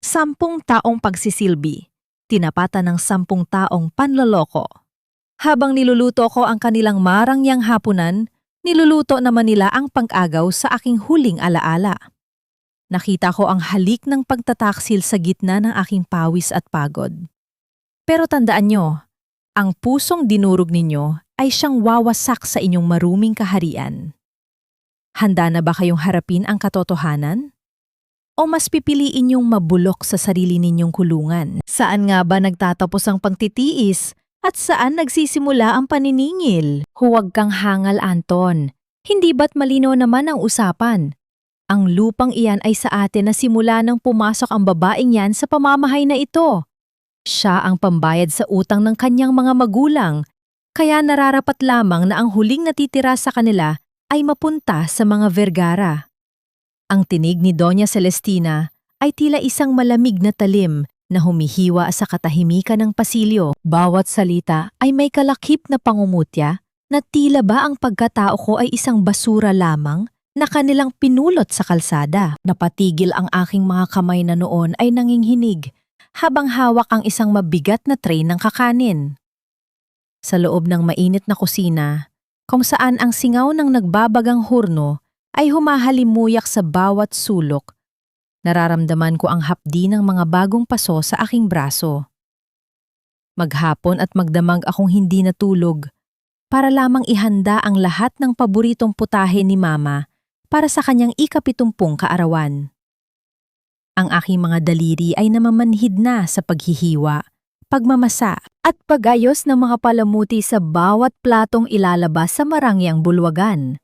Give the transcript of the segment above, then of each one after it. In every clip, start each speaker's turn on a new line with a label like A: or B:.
A: 10 taong pagsisilbi, tinapatan ng 10 taong panloloko. Habang niluluto ko ang kanilang marangyang hapunan, niluluto naman nila ang pang-agaw sa aking huling alaala. Nakita ko ang halik ng pagtataksil sa gitna ng aking pawis at pagod. Pero tandaan nyo, ang pusong dinurog ninyo ay siyang wawasak sa inyong maruming kaharian. Handa na ba kayong harapin ang katotohanan? O mas pipiliin yung mabulok sa sarili ninyong kulungan? Saan nga ba nagtatapos ang pagtitiis at saan nagsisimula ang paniningil? Huwag kang hangal, Anton. Hindi ba't malinaw naman ang usapan? Ang lupang iyan ay sa atin na simula nang pumasok ang babaeng yan sa pamamahay na ito. Siya ang pambayad sa utang ng kanyang mga magulang, kaya nararapat lamang na ang huling natitira sa kanila ay mapunta sa mga Vergara. Ang tinig ni Doña Celestina ay tila isang malamig na talim na humihiwa sa katahimikan ng pasilyo. Bawat salita ay may kalakip na pangungutya na tila ba ang pagkatao ko ay isang basura lamang na kanilang pinulot sa kalsada. Napatigil ang aking mga kamay na noon ay nanginghinig habang hawak ang isang mabigat na tray ng kakanin. Sa loob ng mainit na kusina, kung saan ang singaw ng nagbabagang hurno ay humahalimuyak sa bawat sulok, nararamdaman ko ang hapdi ng mga bagong paso sa aking braso. Maghapon at magdamag akong hindi natulog para lamang ihanda ang lahat ng paboritong putahe ni Mama para sa kanyang ika-70 kaarawan. Ang aking mga daliri ay namamanhid na sa paghihiwa, pagmamasa at pagayos ng mga palamuti sa bawat platong ilalabas sa marangyang bulwagan.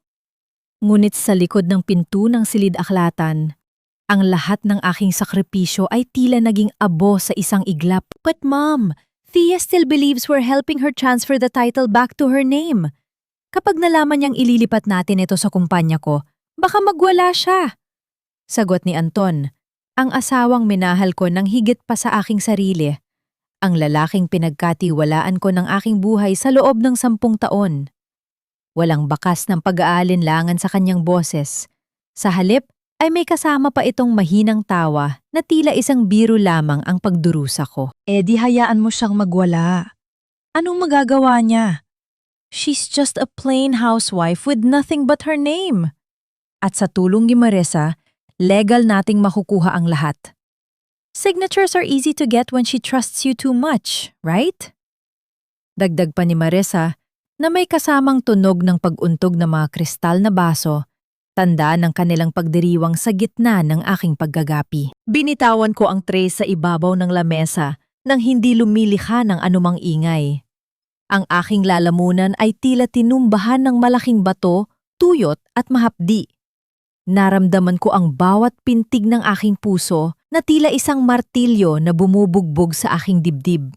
A: Ngunit sa likod ng pinto ng silid-aklatan, ang lahat ng aking sakripisyo ay tila naging abo sa isang iglap. But Mom, Thea still believes we're helping her transfer the title back to her name. Kapag nalaman niyang ililipat natin ito sa kumpanya ko, baka magwala siya. Sagot ni Anton, ang asawang minahal ko ng higit pa sa aking sarili. Ang lalaking pinagkatiwalaan ko ng aking buhay sa loob ng 10 taon. Walang bakas ng pag-aalinlangan sa kanyang boses. Sa halip ay may kasama pa itong mahinang tawa na tila isang biro lamang ang pagdurusa ko. Di hayaan mo siyang magwala. Anong magagawa niya? She's just a plain housewife with nothing but her name. At sa tulong ni Marissa, legal nating makukuha ang lahat. Signatures are easy to get when she trusts you too much, right? Dagdag pa ni Marissa na may kasamang tunog ng pag-untog ng mga kristal na baso, tanda ng kanilang pagdiriwang sa gitna ng aking paggagapi. Binitawan ko ang tray sa ibabaw ng lamesa nang hindi lumilikha ng anumang ingay. Ang aking lalamunan ay tila tinumbahan ng malaking bato, tuyot at mahapdi. Naramdaman ko ang bawat pintig ng aking puso na tila isang martilyo na bumubugbog sa aking dibdib.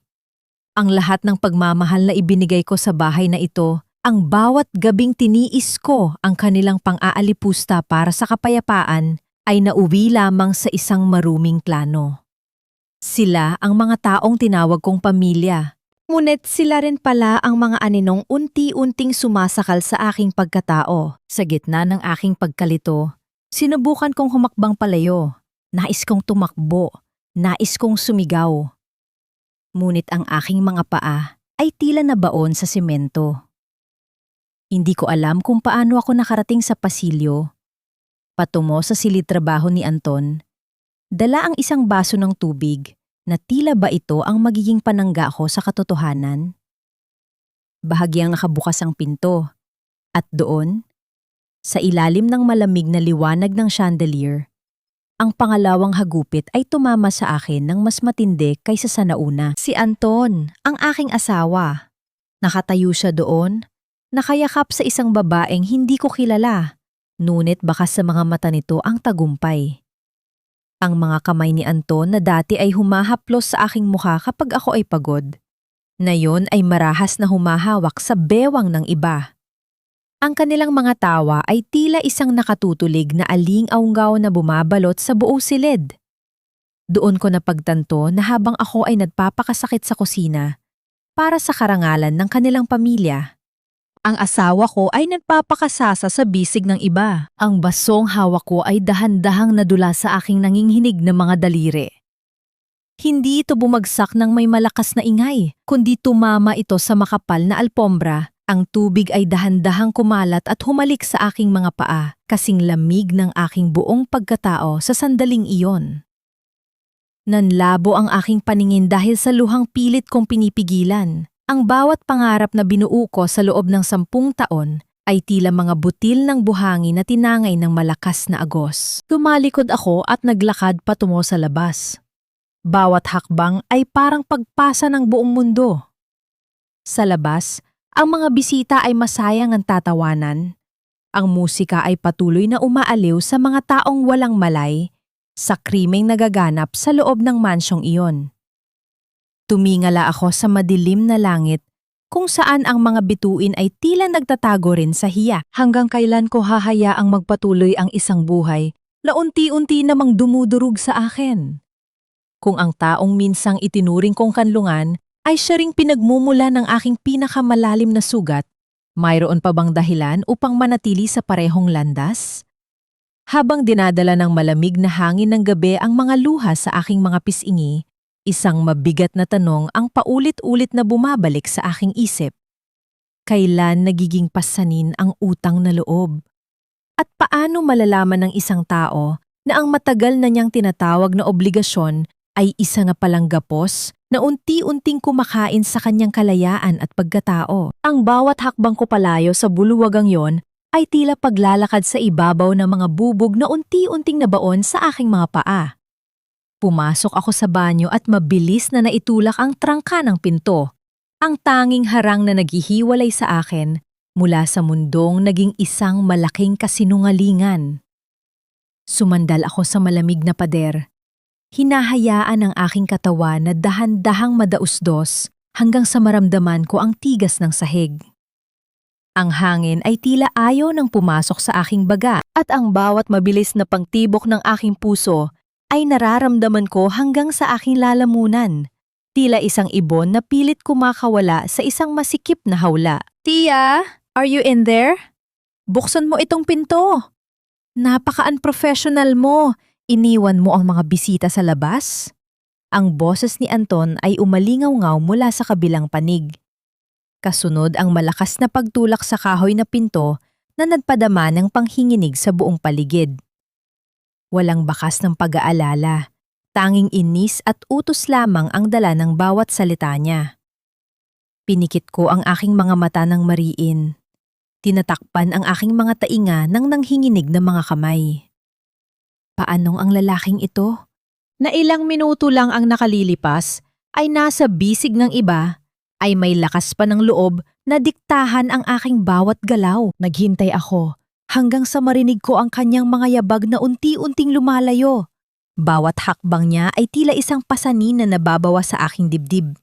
A: Ang lahat ng pagmamahal na ibinigay ko sa bahay na ito, ang bawat gabing tiniis ko ang kanilang pang-aalipusta para sa kapayapaan, ay nauwi lamang sa isang maruming plano. Sila ang mga taong tinawag kong pamilya. Ngunit sila rin pala ang mga aninong unti-unting sumasakal sa aking pagkatao. Sa gitna ng aking pagkalito, sinubukan kong humakbang palayo. Nais kong tumakbo, nais kong sumigaw. Ngunit ang aking mga paa ay tila nabaon sa semento. Hindi ko alam kung paano ako nakarating sa pasilyo. Patungo sa silid-trabaho ni Anton, dala ang isang baso ng tubig na tila ba ito ang magiging panangga ko sa katotohanan. Bahagyang nakabukas ang pinto, at doon, sa ilalim ng malamig na liwanag ng chandelier, ang pangalawang hagupit ay tumama sa akin ng mas matindi kaysa sa nauna. Si Anton, ang aking asawa. Nakatayo siya doon, nakayakap sa isang babaeng hindi ko kilala, ngunit bakas sa mga mata nito ang tagumpay. Ang mga kamay ni Anton na dati ay humahaplos sa aking mukha kapag ako ay pagod, ngayon ay marahas na humahawak sa bewang ng iba. Ang kanilang mga tawa ay tila isang nakatutulig na aling-aunggaw na bumabalot sa buong silid. Doon ko napagtanto na habang ako ay nagpapakasakit sa kusina para sa karangalan ng kanilang pamilya, ang asawa ko ay nagpapakasasa sa bisig ng iba. Ang basong hawak ko ay dahan-dahang nadula sa aking nanginginig na mga daliri. Hindi ito bumagsak ng may malakas na ingay, kundi tumama ito sa makapal na alpombra. Ang tubig ay dahan-dahang kumalat at humalik sa aking mga paa, kasing lamig ng aking buong pagkatao sa sandaling iyon. Nanlabo ang aking paningin dahil sa luhang pilit kong pinipigilan. Ang bawat pangarap na binuo ko sa loob ng 10 taon ay tila mga butil ng buhangin na tinangay ng malakas na agos. Tumalikod ako at naglakad patungo sa labas. Bawat hakbang ay parang pagpasa ng buong mundo. Sa labas, ang mga bisita ay masayang ang tatawanan. Ang musika ay patuloy na umaaliw sa mga taong walang malay sa krimeng nagaganap sa loob ng mansyong iyon. Tumingala ako sa madilim na langit kung saan ang mga bituin ay tila nagtatago rin sa hiya. Hanggang kailan ko hahayaang magpatuloy ang isang buhay na unti-unti namang dumudurog sa akin? Kung ang taong minsang itinuring kong kanlungan ay siya ring pinagmumula ng aking pinakamalalim na sugat, mayroon pa bang dahilan upang manatili sa parehong landas? Habang dinadala ng malamig na hangin ng gabi ang mga luha sa aking mga pisngi, isang mabigat na tanong ang paulit-ulit na bumabalik sa aking isip. Kailan nagiging pasanin ang utang na loob? At paano malalaman ng isang tao na ang matagal na niyang tinatawag na obligasyon ay isa na palang gapos na unti-unting kumakain sa kanyang kalayaan at pagkatao? Ang bawat hakbang ko palayo sa buluwagang yon ay tila paglalakad sa ibabaw ng mga bubog na unti-unting nabaon sa aking mga paa. Pumasok ako sa banyo at mabilis na naitulak ang trangka ng pinto, ang tanging harang na naghihiwalay sa akin mula sa mundong naging isang malaking kasinungalingan. Sumandal ako sa malamig na pader. Hinahayaan ang aking katawan na dahan-dahang madausdos hanggang sa maramdaman ko ang tigas ng sahig. Ang hangin ay tila ayaw nang pumasok sa aking baga at ang bawat mabilis na pangtibok ng aking puso ay nararamdaman ko hanggang sa aking lalamunan. Tila isang ibon na pilit kumakawala sa isang masikip na hawla. "Tia, are you in there? Buksan mo itong pinto. Napaka-unprofessional mo. Iniwan mo ang mga bisita sa labas?" Ang boses ni Anton ay umalingaw-ngaw mula sa kabilang panig. Kasunod ang malakas na pagtulak sa kahoy na pinto na nagpadama ng panghinginig sa buong paligid. Walang bakas ng pag-aalala, tanging inis at utos lamang ang dala ng bawat salita niya. Pinikit ko ang aking mga mata ng mariin. Tinatakpan ang aking mga tainga ng nanghinginig na mga kamay. Paanong ang lalaking ito? Na ilang minuto lang ang nakalilipas ay nasa bisig ng iba, ay may lakas pa ng loob na diktahan ang aking bawat galaw. Naghintay ako hanggang sa marinig ko ang kanyang mga yabag na unti-unting lumalayo. Bawat hakbang niya ay tila isang pasanin na nababawa sa aking dibdib.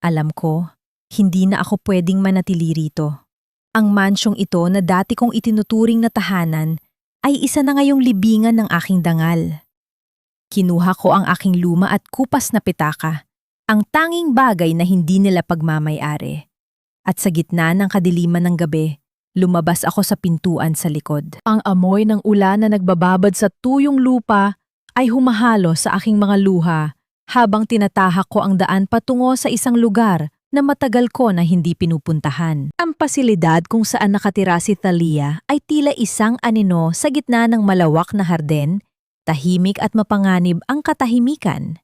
A: Alam ko, hindi na ako pwedeng manatili rito. Ang mansyong ito na dati kong itinuturing na tahanan ay isa na ngayong libingan ng aking dangal. Kinuha ko ang aking luma at kupas na pitaka, ang tanging bagay na hindi nila pagmamay-ari. At sa gitna ng kadiliman ng gabi, lumabas ako sa pintuan sa likod. Ang amoy ng ulan na nagbababad sa tuyong lupa ay humahalo sa aking mga luha habang tinatahak ko ang daan patungo sa isang lugar na matagal ko na hindi pinupuntahan. Ang pasilidad kung saan nakatira si Thalia ay tila isang anino sa gitna ng malawak na harden, tahimik at mapanganib ang katahimikan.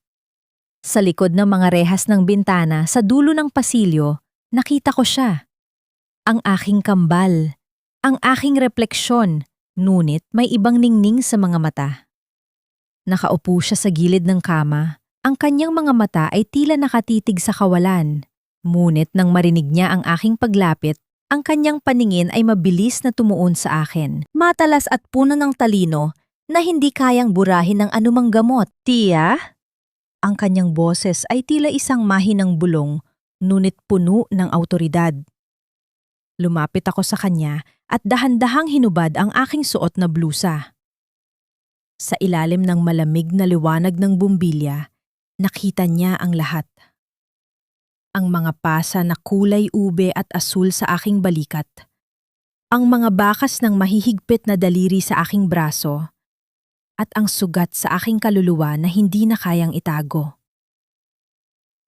A: Sa likod ng mga rehas ng bintana sa dulo ng pasilyo, nakita ko siya. Ang aking kambal, ang aking refleksyon, ngunit may ibang ningning sa mga mata. Nakaupo siya sa gilid ng kama, ang kanyang mga mata ay tila nakatitig sa kawalan. Ngunit nang marinig niya ang aking paglapit, ang kanyang paningin ay mabilis na tumuon sa akin. Matalas at puno ng talino na hindi kayang burahin ng anumang gamot. "Tia?" Ang kanyang boses ay tila isang mahinang bulong, ngunit puno ng awtoridad. Lumapit ako sa kanya at dahan-dahang hinubad ang aking suot na blusa. Sa ilalim ng malamig na liwanag ng bumbilya, nakita niya ang lahat. Ang mga pasa na kulay ube at asul sa aking balikat. Ang mga bakas ng mahihigpit na daliri sa aking braso. At ang sugat sa aking kaluluwa na hindi na kayang itago.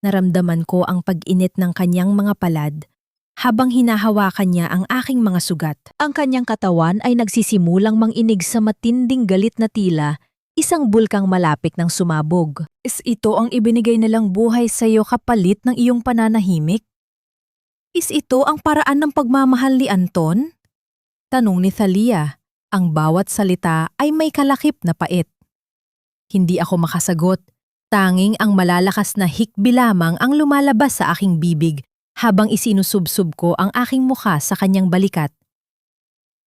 A: Naramdaman ko ang pag-init ng kanyang mga palad habang hinahawakan niya ang aking mga sugat. Ang kanyang katawan ay nagsisimulang manginig sa matinding galit na tila isang bulkang malapit ng sumabog. Is ito ang ibinigay nilang buhay sa iyo kapalit ng iyong pananahimik? Is ito ang paraan ng pagmamahal ni Anton? Tanong ni Thalia. Ang bawat salita ay may kalakip na pait. Hindi ako makasagot. Tanging ang malalakas na hikbi lamang ang lumalabas sa aking bibig habang isinusubsub ko ang aking mukha sa kanyang balikat.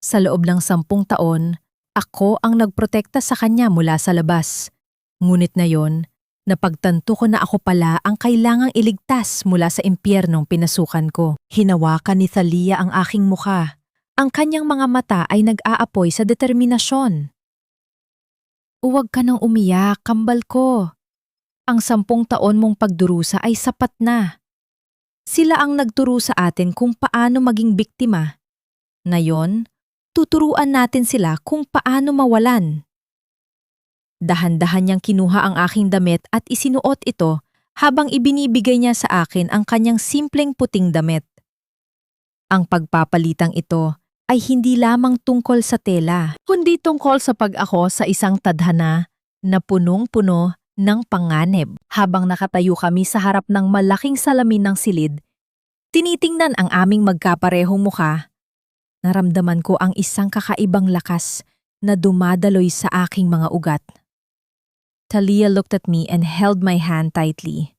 A: Sa loob ng 10 taon, ako ang nagprotekta sa kanya mula sa labas. Ngunit na yon, napagtanto ko na ako pala ang kailangang iligtas mula sa impyernong pinasukan ko. Hinawakan ni Thalia ang aking mukha. Ang kanyang mga mata ay nag-aapoy sa determinasyon. Huwag ka nang umiyak, kambal ko. Ang 10 taon mong pagdurusa ay sapat na. Sila ang nagturo sa atin kung paano maging biktima. Ngayon, tuturuan natin sila kung paano mawalan. Dahan-dahan niyang kinuha ang aking damit at isinuot ito habang ibinibigay niya sa akin ang kanyang simpleng puting damit. Ang pagpapalitang ito ay hindi lamang tungkol sa tela, kundi tungkol sa pag-ako sa isang tadhana na punong-puno ng panganib. Habang nakatayo kami sa harap ng malaking salamin ng silid, tinitingnan ang aming magkaparehong mukha. Naramdaman ko ang isang kakaibang lakas na dumadaloy sa aking mga ugat. Thalia looked at me and held my hand tightly.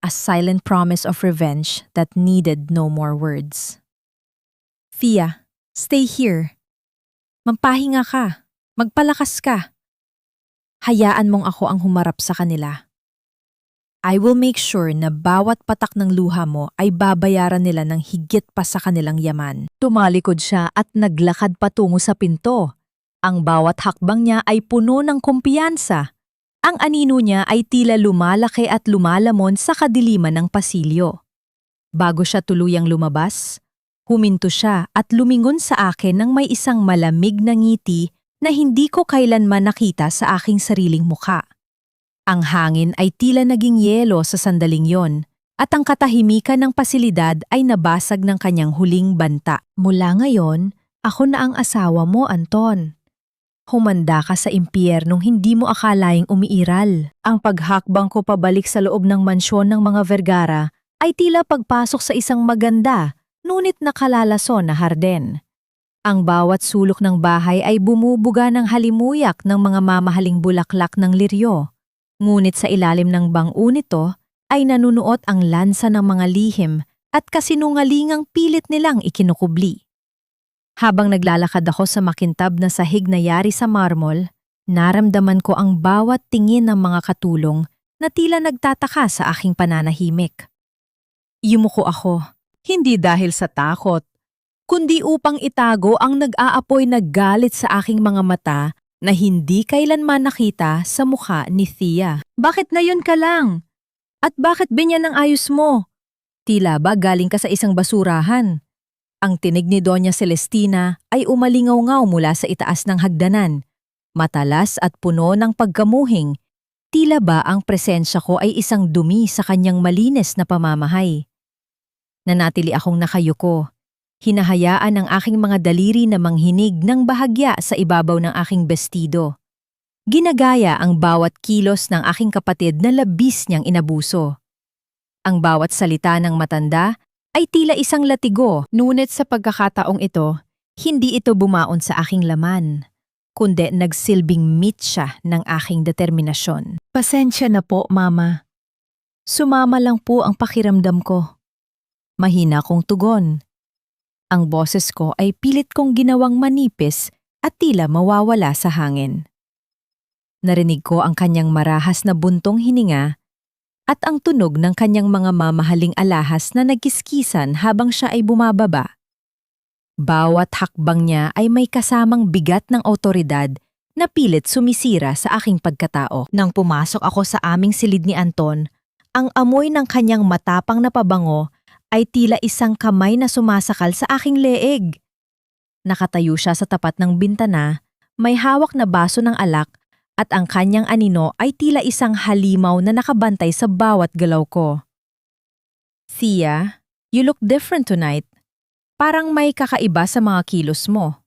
A: A silent promise of revenge that needed no more words. Thea, stay here. Magpahinga ka. Magpalakas ka. Hayaan mong ako ang humarap sa kanila. I will make sure na bawat patak ng luha mo ay babayaran nila ng higit pa sa kanilang yaman. Tumalikod siya at naglakad patungo sa pinto. Ang bawat hakbang niya ay puno ng kumpiyansa. Ang anino niya ay tila lumalaki at lumalamon sa kadiliman ng pasilyo. Bago siya tuluyang lumabas, huminto siya at lumingon sa akin ng may isang malamig na ngiti na hindi ko kailanman nakita sa aking sariling mukha. Ang hangin ay tila naging yelo sa sandaling yon at ang katahimikan ng pasilidad ay nabasag ng kanyang huling banta. Mula ngayon, ako na ang asawa mo, Anton. Humanda ka sa impyernong hindi mo akalaing umiiral. Ang paghakbang ko pabalik sa loob ng mansyon ng mga Vergara ay tila pagpasok sa isang maganda, ngunit nakalalason na harden. Ang bawat sulok ng bahay ay bumubuga ng halimuyak ng mga mamahaling bulaklak ng liryo. Ngunit sa ilalim ng bang-o nito ay nanunuot ang lansa ng mga lihim at kasinungalingang pilit nilang ikinukubli. Habang naglalakad ako sa makintab na sahig na yari sa marmol, naramdaman ko ang bawat tingin ng mga katulong na tila nagtataka sa aking pananahimik. Yumuko ako, hindi dahil sa takot, kundi upang itago ang nag-aapoy na galit sa aking mga mata na hindi kailanman nakita sa mukha ni Thea. Bakit ngayon ka lang? At bakit binyan ng ayos mo? Tila ba galing ka sa isang basurahan? Ang tinig ni Doña Celestina ay umalingaw-ngaw mula sa itaas ng hagdanan. Matalas at puno ng pagkamuhing, tila ba ang presensya ko ay isang dumi sa kanyang malinis na pamamahay. Nanatili akong nakayuko. Hinahayaan ang aking mga daliri na manghinig ng bahagya sa ibabaw ng aking bestido. Ginagaya ang bawat kilos ng aking kapatid na labis niyang inabuso. Ang bawat salita ng matanda ay tila isang latigo, ngunit sa pagkakataong ito, hindi ito bumaon sa aking laman, kundi nagsilbing mitsa ng aking determinasyon. Pasensya na po, Mama. Sumama lang po ang pakiramdam ko. Mahina kong tugon. Ang boses ko ay pilit kong ginawang manipis at tila mawawala sa hangin. Narinig ko ang kanyang marahas na buntong hininga at ang tunog ng kanyang mga mamahaling alahas na nagkiskisan habang siya ay bumababa. Bawat hakbang niya ay may kasamang bigat ng awtoridad na pilit sumisira sa aking pagkatao. Nang pumasok ako sa aming silid ni Anton, ang amoy ng kanyang matapang na pabango ay tila isang kamay na sumasakal sa aking leeg. Nakatayo siya sa tapat ng bintana, may hawak na baso ng alak at ang kanyang anino ay tila isang halimaw na nakabantay sa bawat galaw ko. "Thea, you look different tonight. Parang may kakaiba sa mga kilos mo,"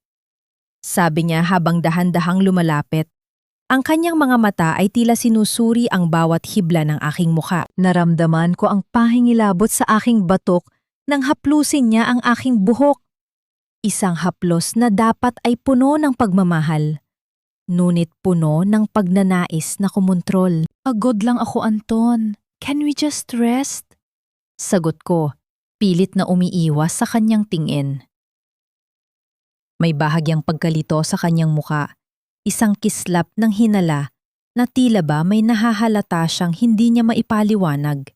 A: sabi niya habang dahan-dahang lumalapit. Ang kanyang mga mata ay tila sinusuri ang bawat hibla ng aking muka. Naramdaman ko ang pahingilabot sa aking batok nang haplusin niya ang aking buhok. Isang haplos na dapat ay puno ng pagmamahal, ngunit puno ng pagnanais na kumontrol. "Pagod lang ako, Anton. Can we just rest?" Sagot ko, pilit na umiiwas sa kanyang tingin. May bahagyang pagkalito sa kanyang muka, isang kislap ng hinala na tila ba may nahahalata siyang hindi niya maipaliwanag.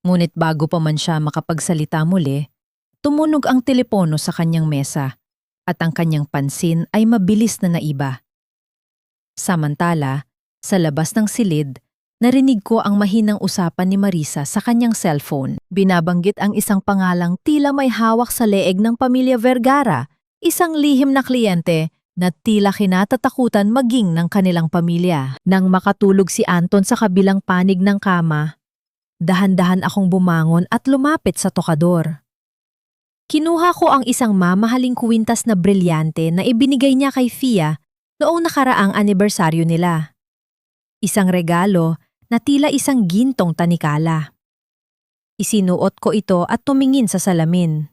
A: Ngunit bago pa man siya makapagsalita muli, tumunog ang telepono sa kanyang mesa at ang kanyang pansin ay mabilis na naiba. Samantala, sa labas ng silid, narinig ko ang mahinang usapan ni Marisa sa kanyang cellphone. Binabanggit ang isang pangalang tila may hawak sa leeg ng pamilya Vergara, isang lihim na kliyente na tila kinatatakutan maging ng kanilang pamilya. Nang makatulog si Anton sa kabilang panig ng kama, dahan-dahan akong bumangon at lumapit sa tokador. Kinuha ko ang isang mamahaling kwintas na brilyante na ibinigay niya kay Thea noong nakaraang anibersaryo nila. Isang regalo na tila isang gintong tanikala. Isinuot ko ito at tumingin sa salamin.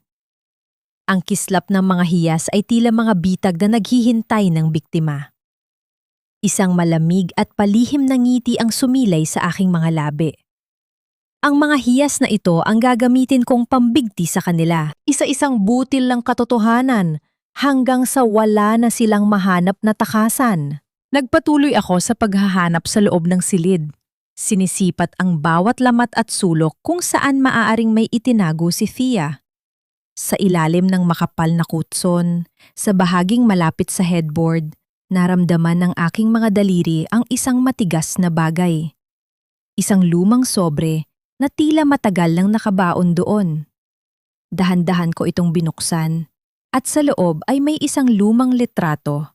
A: Ang kislap ng mga hiyas ay tila mga bitag na naghihintay ng biktima. Isang malamig at palihim na ngiti ang sumilay sa aking mga labi. Ang mga hiyas na ito ang gagamitin kong pambigti sa kanila. Isa-isang butil lang katotohanan hanggang sa wala na silang mahanap na takasan. Nagpatuloy ako sa paghahanap sa loob ng silid. Sinisipat ang bawat lamat at sulok kung saan maaaring may itinago si Thea. Sa ilalim ng makapal na kutson, sa bahaging malapit sa headboard, naramdaman ng aking mga daliri ang isang matigas na bagay. Isang lumang sobre na tila matagal lang nakabaon doon. Dahan-dahan ko itong binuksan at sa loob ay may isang lumang litrato,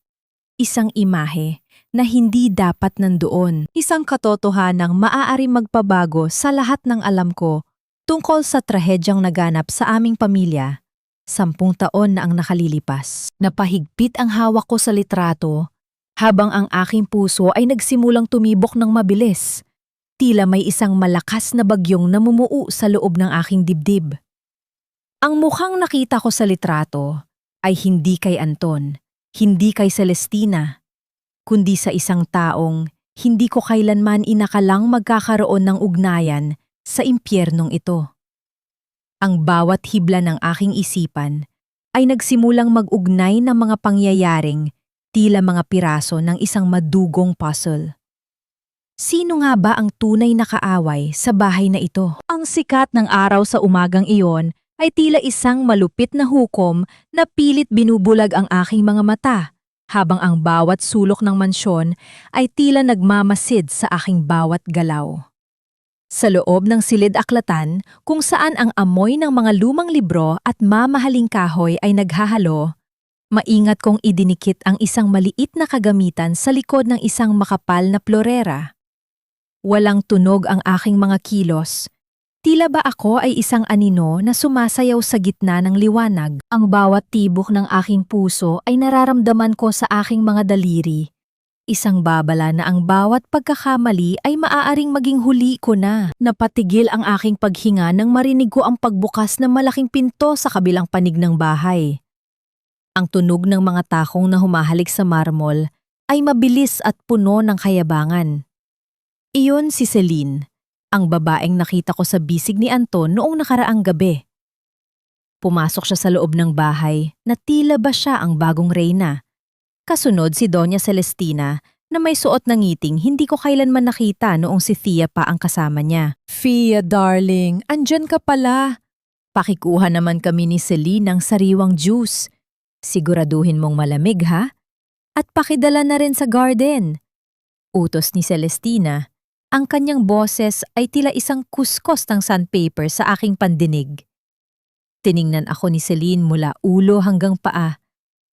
A: isang imahe na hindi dapat nandoon, isang katotohanang maaaring magpabago sa lahat ng alam ko tungkol sa trahedyang naganap sa aming pamilya. 10 taon na ang nakalilipas. Napahigpit ang hawak ko sa litrato habang ang aking puso ay nagsimulang tumibok ng mabilis. Tila may isang malakas na bagyong namumuo sa loob ng aking dibdib. Ang mukhang nakita ko sa litrato ay hindi kay Anton, hindi kay Celestina, kundi sa isang taong hindi ko kailanman inakalang magkakaroon ng ugnayan sa impyernong ito. Ang bawat hibla ng aking isipan ay nagsimulang mag-ugnay ng mga pangyayaring tila mga piraso ng isang madugong puzzle. Sino nga ba ang tunay na kaaway sa bahay na ito? Ang sikat ng araw sa umagang iyon ay tila isang malupit na hukom na pilit binubulag ang aking mga mata, habang ang bawat sulok ng mansyon ay tila nagmamasid sa aking bawat galaw. Sa loob ng silid-aklatan, kung saan ang amoy ng mga lumang libro at mamahaling kahoy ay naghahalo, maingat kong idinikit ang isang maliit na kagamitan sa likod ng isang makapal na plorera. Walang tunog ang aking mga kilos. Tila ba ako ay isang anino na sumasayaw sa gitna ng liwanag? Ang bawat tibok ng aking puso ay nararamdaman ko sa aking mga daliri. Isang babala na ang bawat pagkakamali ay maaaring maging huli ko na. Napatigil ang aking paghinga nang marinig ko ang pagbukas ng malaking pinto sa kabilang panig ng bahay. Ang tunog ng mga takong na humahalik sa marmol ay mabilis at puno ng kayabangan. Iyon si Celine, ang babaeng nakita ko sa bisig ni Anton noong nakaraang gabi. Pumasok siya sa loob ng bahay na tila ba siya ang bagong reyna. Kasunod si Doña Celestina na may suot na ngiting hindi ko kailanman nakita noong si Thea pa ang kasama niya. "Thea, darling, andyan ka pala." Pakikuha naman kami ni Celine ng sariwang juice. "Siguraduhin mong malamig ha? At pakidala na rin sa garden." Utos ni Celestina. Ang kanyang boses ay tila isang kuskos ng sandpaper sa aking pandinig. Tiningnan ako ni Celine mula ulo hanggang paa.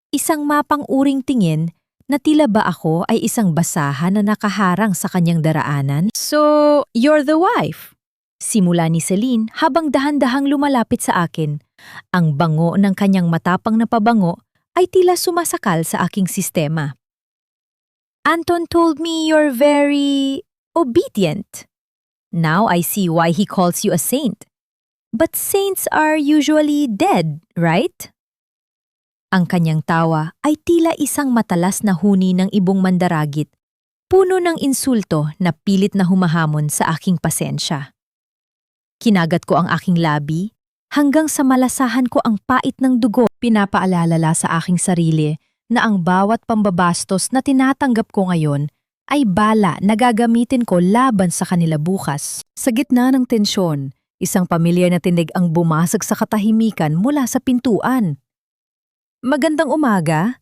A: Isang mapang-uring tingin na tila ba ako ay isang basahan na nakaharang sa kanyang daraanan. So, you're the wife? Simula ni Celine habang dahan-dahang lumalapit sa akin. Ang bango ng kanyang matapang na pabango ay tila sumasakal sa aking sistema. Anton told me you're very obedient. Now I see why he calls you a saint. But saints are usually dead, right? Ang kanyang tawa ay tila isang matalas na huni ng ibong mandaragit, puno ng insulto na pilit na humahamon sa aking pasensya. Kinagat ko ang aking labi hanggang sa malasahan ko ang pait ng dugo. Pinapaalala sa aking sarili na ang bawat pambabastos na tinatanggap ko ngayon ay bala na gagamitin ko laban sa kanila bukas. Sa gitna ng tensyon, isang pamilyar na tinig ang bumasag sa katahimikan mula sa pintuan. Magandang umaga.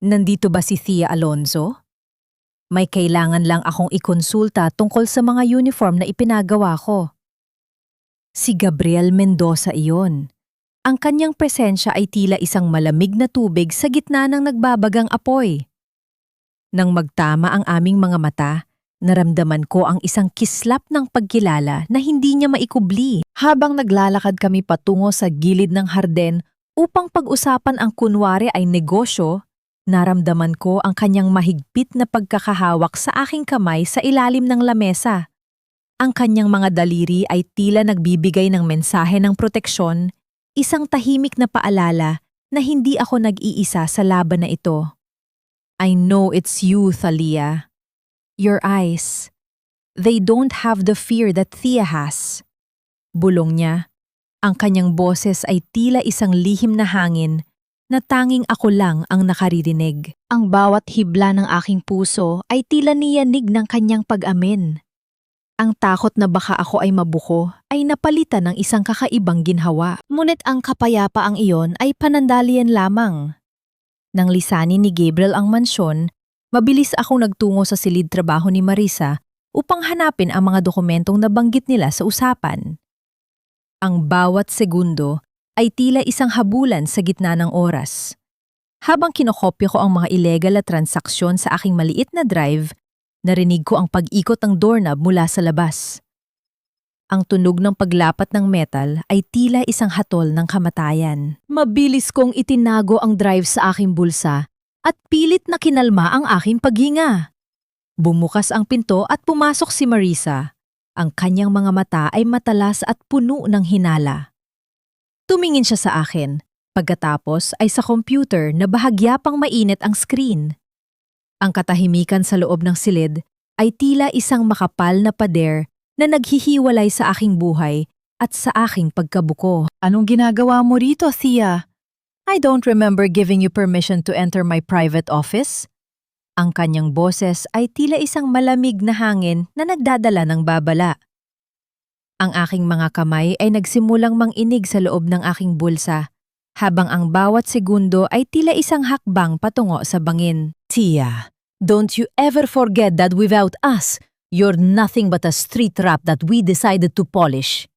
A: Nandito ba si Thea Alonzo? May kailangan lang akong ikonsulta tungkol sa mga uniform na ipinagawa ko. Si Gabriel Mendoza iyon. Ang kanyang presensya ay tila isang malamig na tubig sa gitna ng nagbabagang apoy. Nang magtama ang aming mga mata, naramdaman ko ang isang kislap ng pagkilala na hindi niya maikubli. Habang naglalakad kami patungo sa gilid ng harden upang pag-usapan ang kunwari ay negosyo, naramdaman ko ang kanyang mahigpit na pagkakahawak sa aking kamay sa ilalim ng lamesa. Ang kanyang mga daliri ay tila nagbibigay ng mensahe ng proteksyon, isang tahimik na paalala na hindi ako nag-iisa sa laban na ito. I know it's you, Thalia. Your eyes. They don't have the fear that Thea has. Bulong niya. Ang kanyang boses ay tila isang lihim na hangin na tanging ako lang ang nakaririnig. Ang bawat hibla ng aking puso ay tila niyanig ng kanyang pag-amin. Ang takot na baka ako ay mabuko ay napalitan ng isang kakaibang ginhawa. Ngunit ang kapayapaang iyon ay panandalian lamang. Nang lisanin ni Gabriel ang mansyon, mabilis akong nagtungo sa silid trabaho ni Marisa upang hanapin ang mga dokumentong nabanggit nila sa usapan. Ang bawat segundo ay tila isang habulan sa gitna ng oras. Habang kinokopya ko ang mga illegal na transaksyon sa aking maliit na drive, narinig ko ang pag-ikot ng doorknob mula sa labas. Ang tunog ng paglapat ng metal ay tila isang hatol ng kamatayan. Mabilis kong itinago ang drive sa aking bulsa at pilit na kinalma ang aking paghinga. Bumukas ang pinto at pumasok si Marisa. Ang kanyang mga mata ay matalas at puno ng hinala. Tumingin siya sa akin. Pagkatapos ay sa computer na bahagya pang mainit ang screen. Ang katahimikan sa loob ng silid ay tila isang makapal na pader na naghihiwalay sa aking buhay at sa aking pagkabuko. Anong ginagawa mo rito, Thea? I don't remember giving you permission to enter my private office. Ang kanyang boses ay tila isang malamig na hangin na nagdadala ng babala. Ang aking mga kamay ay nagsimulang manginig sa loob ng aking bulsa, habang ang bawat segundo ay tila isang hakbang patungo sa bangin. Thea, don't you ever forget that without us, you're nothing but a street rat that we decided to polish.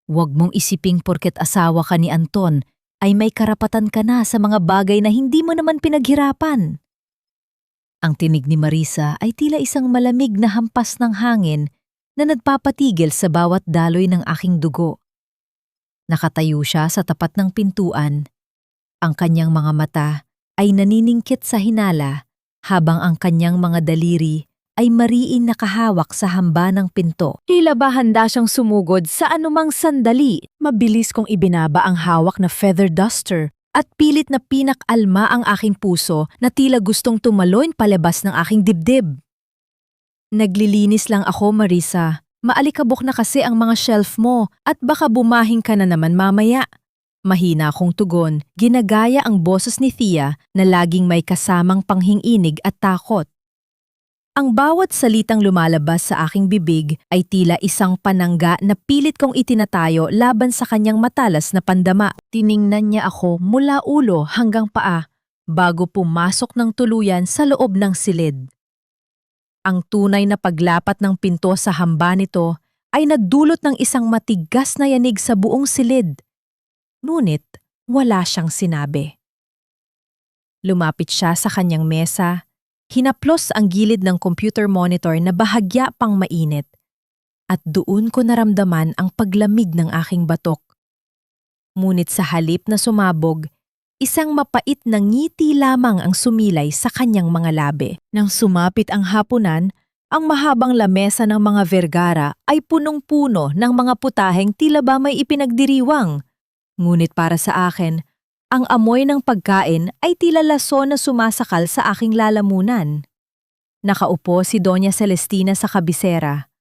A: Huwag mong isiping porket asawa ka ni Anton ay may karapatan ka na sa mga bagay na hindi mo naman pinaghirapan. Ang tinig ni Marisa ay tila isang malamig na hampas ng hangin na nagpapatigil sa bawat daloy ng aking dugo. Nakatayo siya sa tapat ng pintuan. Ang kanyang mga mata ay naniningkit sa hinala habang ang kanyang mga daliri ay mariing nakahawak sa hamba ng pinto. Tila ba handa siyang sumugod sa anumang sandali. Mabilis kong ibinaba ang hawak na feather duster at pilit na pinakalma ang aking puso na tila gustong tumalon palabas ng aking dibdib. Naglilinis lang ako, Marisa. Maalikabok na kasi ang mga shelf mo at baka bumahing ka na naman mamaya. Mahina akong tugon, ginagaya ang boses ni Thea na laging may kasamang panghinginig at takot. Ang bawat salitang lumalabas sa aking bibig ay tila isang panangga na pilit kong itinatayo laban sa kanyang matalas na pandama. Tiningnan niya ako mula ulo hanggang paa bago pumasok ng tuluyan sa loob ng silid. Ang tunay na paglapat ng pinto sa hamba nito ay nagdulot ng isang matigas na yanig sa buong silid. Ngunit wala siyang sinabi. Lumapit siya sa kanyang mesa, Hinaplos ang gilid ng computer monitor na bahagya pang mainit. At doon ko naramdaman ang paglamig ng aking batok. Ngunit sa halip na sumabog, isang mapait na ngiti lamang ang sumilay sa kanyang mga labi. Nang sumapit ang hapunan, ang mahabang lamesa ng mga Vergara ay punong-puno ng mga putaheng tila ba may ipinagdiriwang. Ngunit para sa akin, ang amoy ng pagkain ay tila laso na sumasakal sa aking lalamunan. Nakaupo si Doña Celestina sa kabisera.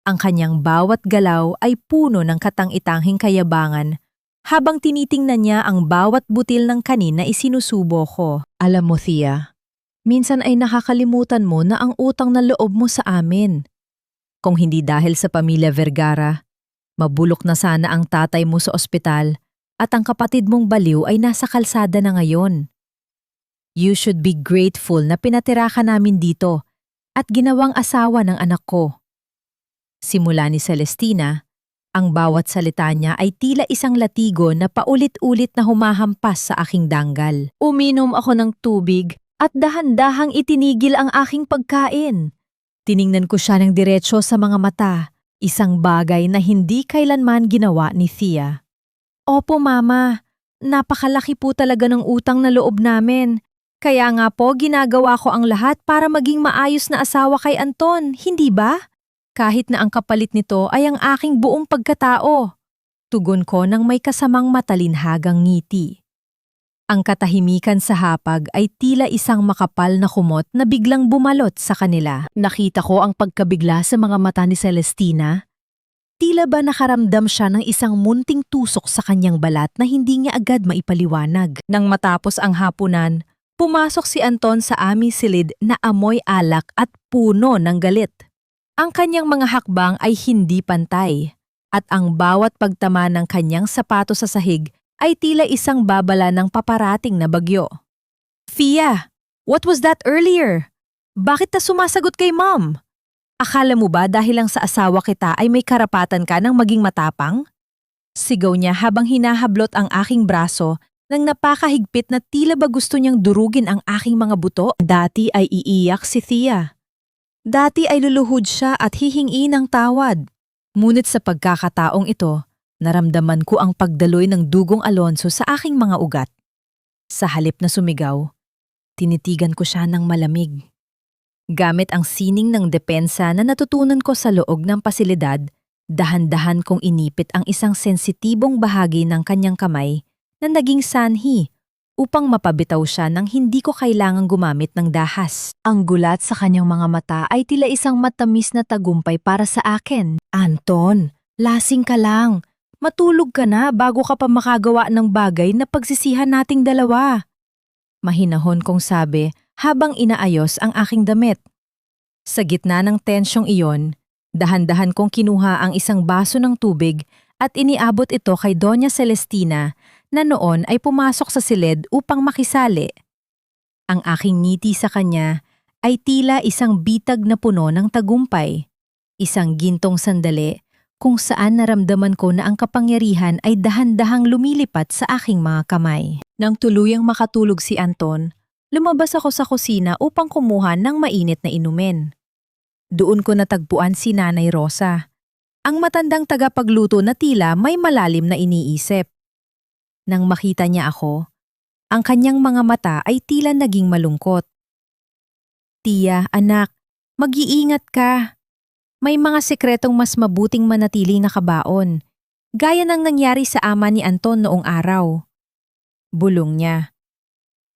A: Ang kanyang bawat galaw ay puno ng katang-itanghing kayabangan habang tinitingnan niya ang bawat butil ng kanin na isinusubo ko. Alam mo, Thea, minsan ay nakakalimutan mo na ang utang na loob mo sa amin. Kung hindi dahil sa pamilya Vergara, mabulok na sana ang tatay mo sa ospital at ang kapatid mong baliw ay nasa kalsada na ngayon. You should be grateful na pinatira ka namin dito at ginawang asawa ng anak ko. Simula ni Celestina, ang bawat salita niya ay tila isang latigo na paulit-ulit na humahampas sa aking danggal. Uminom ako ng tubig at dahan-dahang itinigil ang aking pagkain. Tiningnan ko siya ng diretsyo sa mga mata, isang bagay na hindi kailanman ginawa ni Thea. Opo, Mama. Napakalaki po talaga ng utang na loob namin. Kaya nga po ginagawa ko ang lahat para maging maayos na asawa kay Anton, hindi ba? Kahit na ang kapalit nito ay ang aking buong pagkatao. Tugon ko nang may kasamang matalinhagang ngiti. Ang katahimikan sa hapag ay tila isang makapal na kumot na biglang bumalot sa kanila. Nakita ko ang pagkabigla sa mga mata ni Celestina. Tila ba nakaramdam siya ng isang munting tusok sa kanyang balat na hindi niya agad maipaliwanag. Nang matapos ang hapunan, pumasok si Anton sa aming silid na amoy alak at puno ng galit. Ang kanyang mga hakbang ay hindi pantay, at ang bawat pagtama ng kanyang sapato sa sahig ay tila isang babala ng paparating na bagyo. Thea, what was that earlier? Bakit na sumasagot kay Mom? Akala mo ba dahil lang sa asawa kita ay may karapatan ka ng maging matapang? Sigaw niya habang hinahablot ang aking braso nang napakahigpit na tila ba gusto niyang durugin ang aking mga buto. Dati ay iiyak si Thea. Dati ay luluhod siya at hihingi ng tawad. Ngunit sa pagkakataong ito, naramdaman ko ang pagdaloy ng dugong Alonso sa aking mga ugat. Sa halip na sumigaw, tinitigan ko siya ng malamig. Gamit ang sining ng depensa na natutunan ko sa loob ng pasilidad, dahan-dahan kong inipit ang isang sensitibong bahagi ng kanyang kamay na naging sanhi upang mapabitaw siya nang hindi ko kailangang gumamit ng dahas. Ang gulat sa kanyang mga mata ay tila isang matamis na tagumpay para sa akin. Anton, lasing ka lang. Matulog ka na bago ka pa makagawa ng bagay na pagsisihan nating dalawa. Mahinahon kong sabi habang inaayos ang aking damit. Sa gitna ng tensyong iyon, dahan-dahan kong kinuha ang isang baso ng tubig at iniabot ito kay Doña Celestina na noon ay pumasok sa silid upang makisali. Ang aking ngiti sa kanya ay tila isang bitag na puno ng tagumpay, isang gintong sandali kung saan naramdaman ko na ang kapangyarihan ay dahan-dahang lumilipat sa aking mga kamay. Nang tuluyang makatulog si Anton, lumabas ako sa kusina upang kumuha ng mainit na inumin. Doon ko natagpuan si Nanay Rosa, ang matandang tagapagluto na tila may malalim na iniisip. Nang makita niya ako, ang kanyang mga mata ay tila naging malungkot. Tia, anak, mag-iingat ka. May mga sekretong mas mabuting manatiling nakabaon, gaya ng nangyari sa ama ni Anton noong araw. Bulong niya.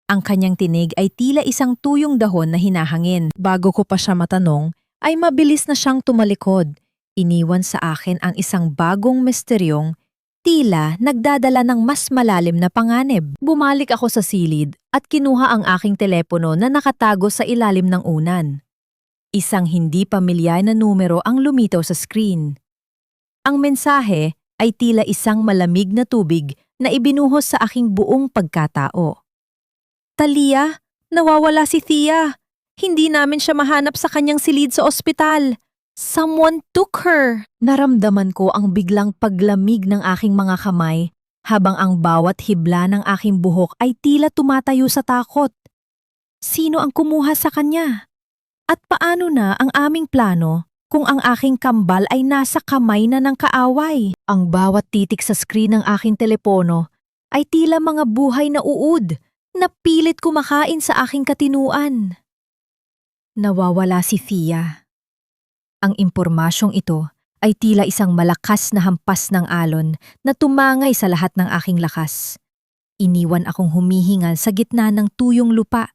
A: Ang kanyang tinig ay tila isang tuyong dahon na hinahangin. Bago ko pa siya matanong, ay mabilis na siyang tumalikod. Iniwan sa akin ang isang bagong misteryong tila nagdadala ng mas malalim na panganib. Bumalik ako sa silid at kinuha ang aking telepono na nakatago sa ilalim ng unan. Isang hindi pamilyar na numero ang lumitaw sa screen. Ang mensahe ay tila isang malamig na tubig na ibinuhos sa aking buong pagkatao. Talia, nawawala si Thea. Hindi namin siya mahanap sa kanyang silid sa ospital. Someone took her. Naramdaman ko ang biglang paglamig ng aking mga kamay habang ang bawat hibla ng aking buhok ay tila tumatayo sa takot. Sino ang kumuha sa kanya? At paano na ang aming plano kung ang aking kambal ay nasa kamay na ng kaaway? Ang bawat titik sa screen ng aking telepono ay tila mga buhay na uod na pilit kumakain sa aking katinuan. Nawawala si Thea. Ang impormasyong ito ay tila isang malakas na hampas ng alon na tumangay sa lahat ng aking lakas. Iniwan akong humihingal sa gitna ng tuyong lupa.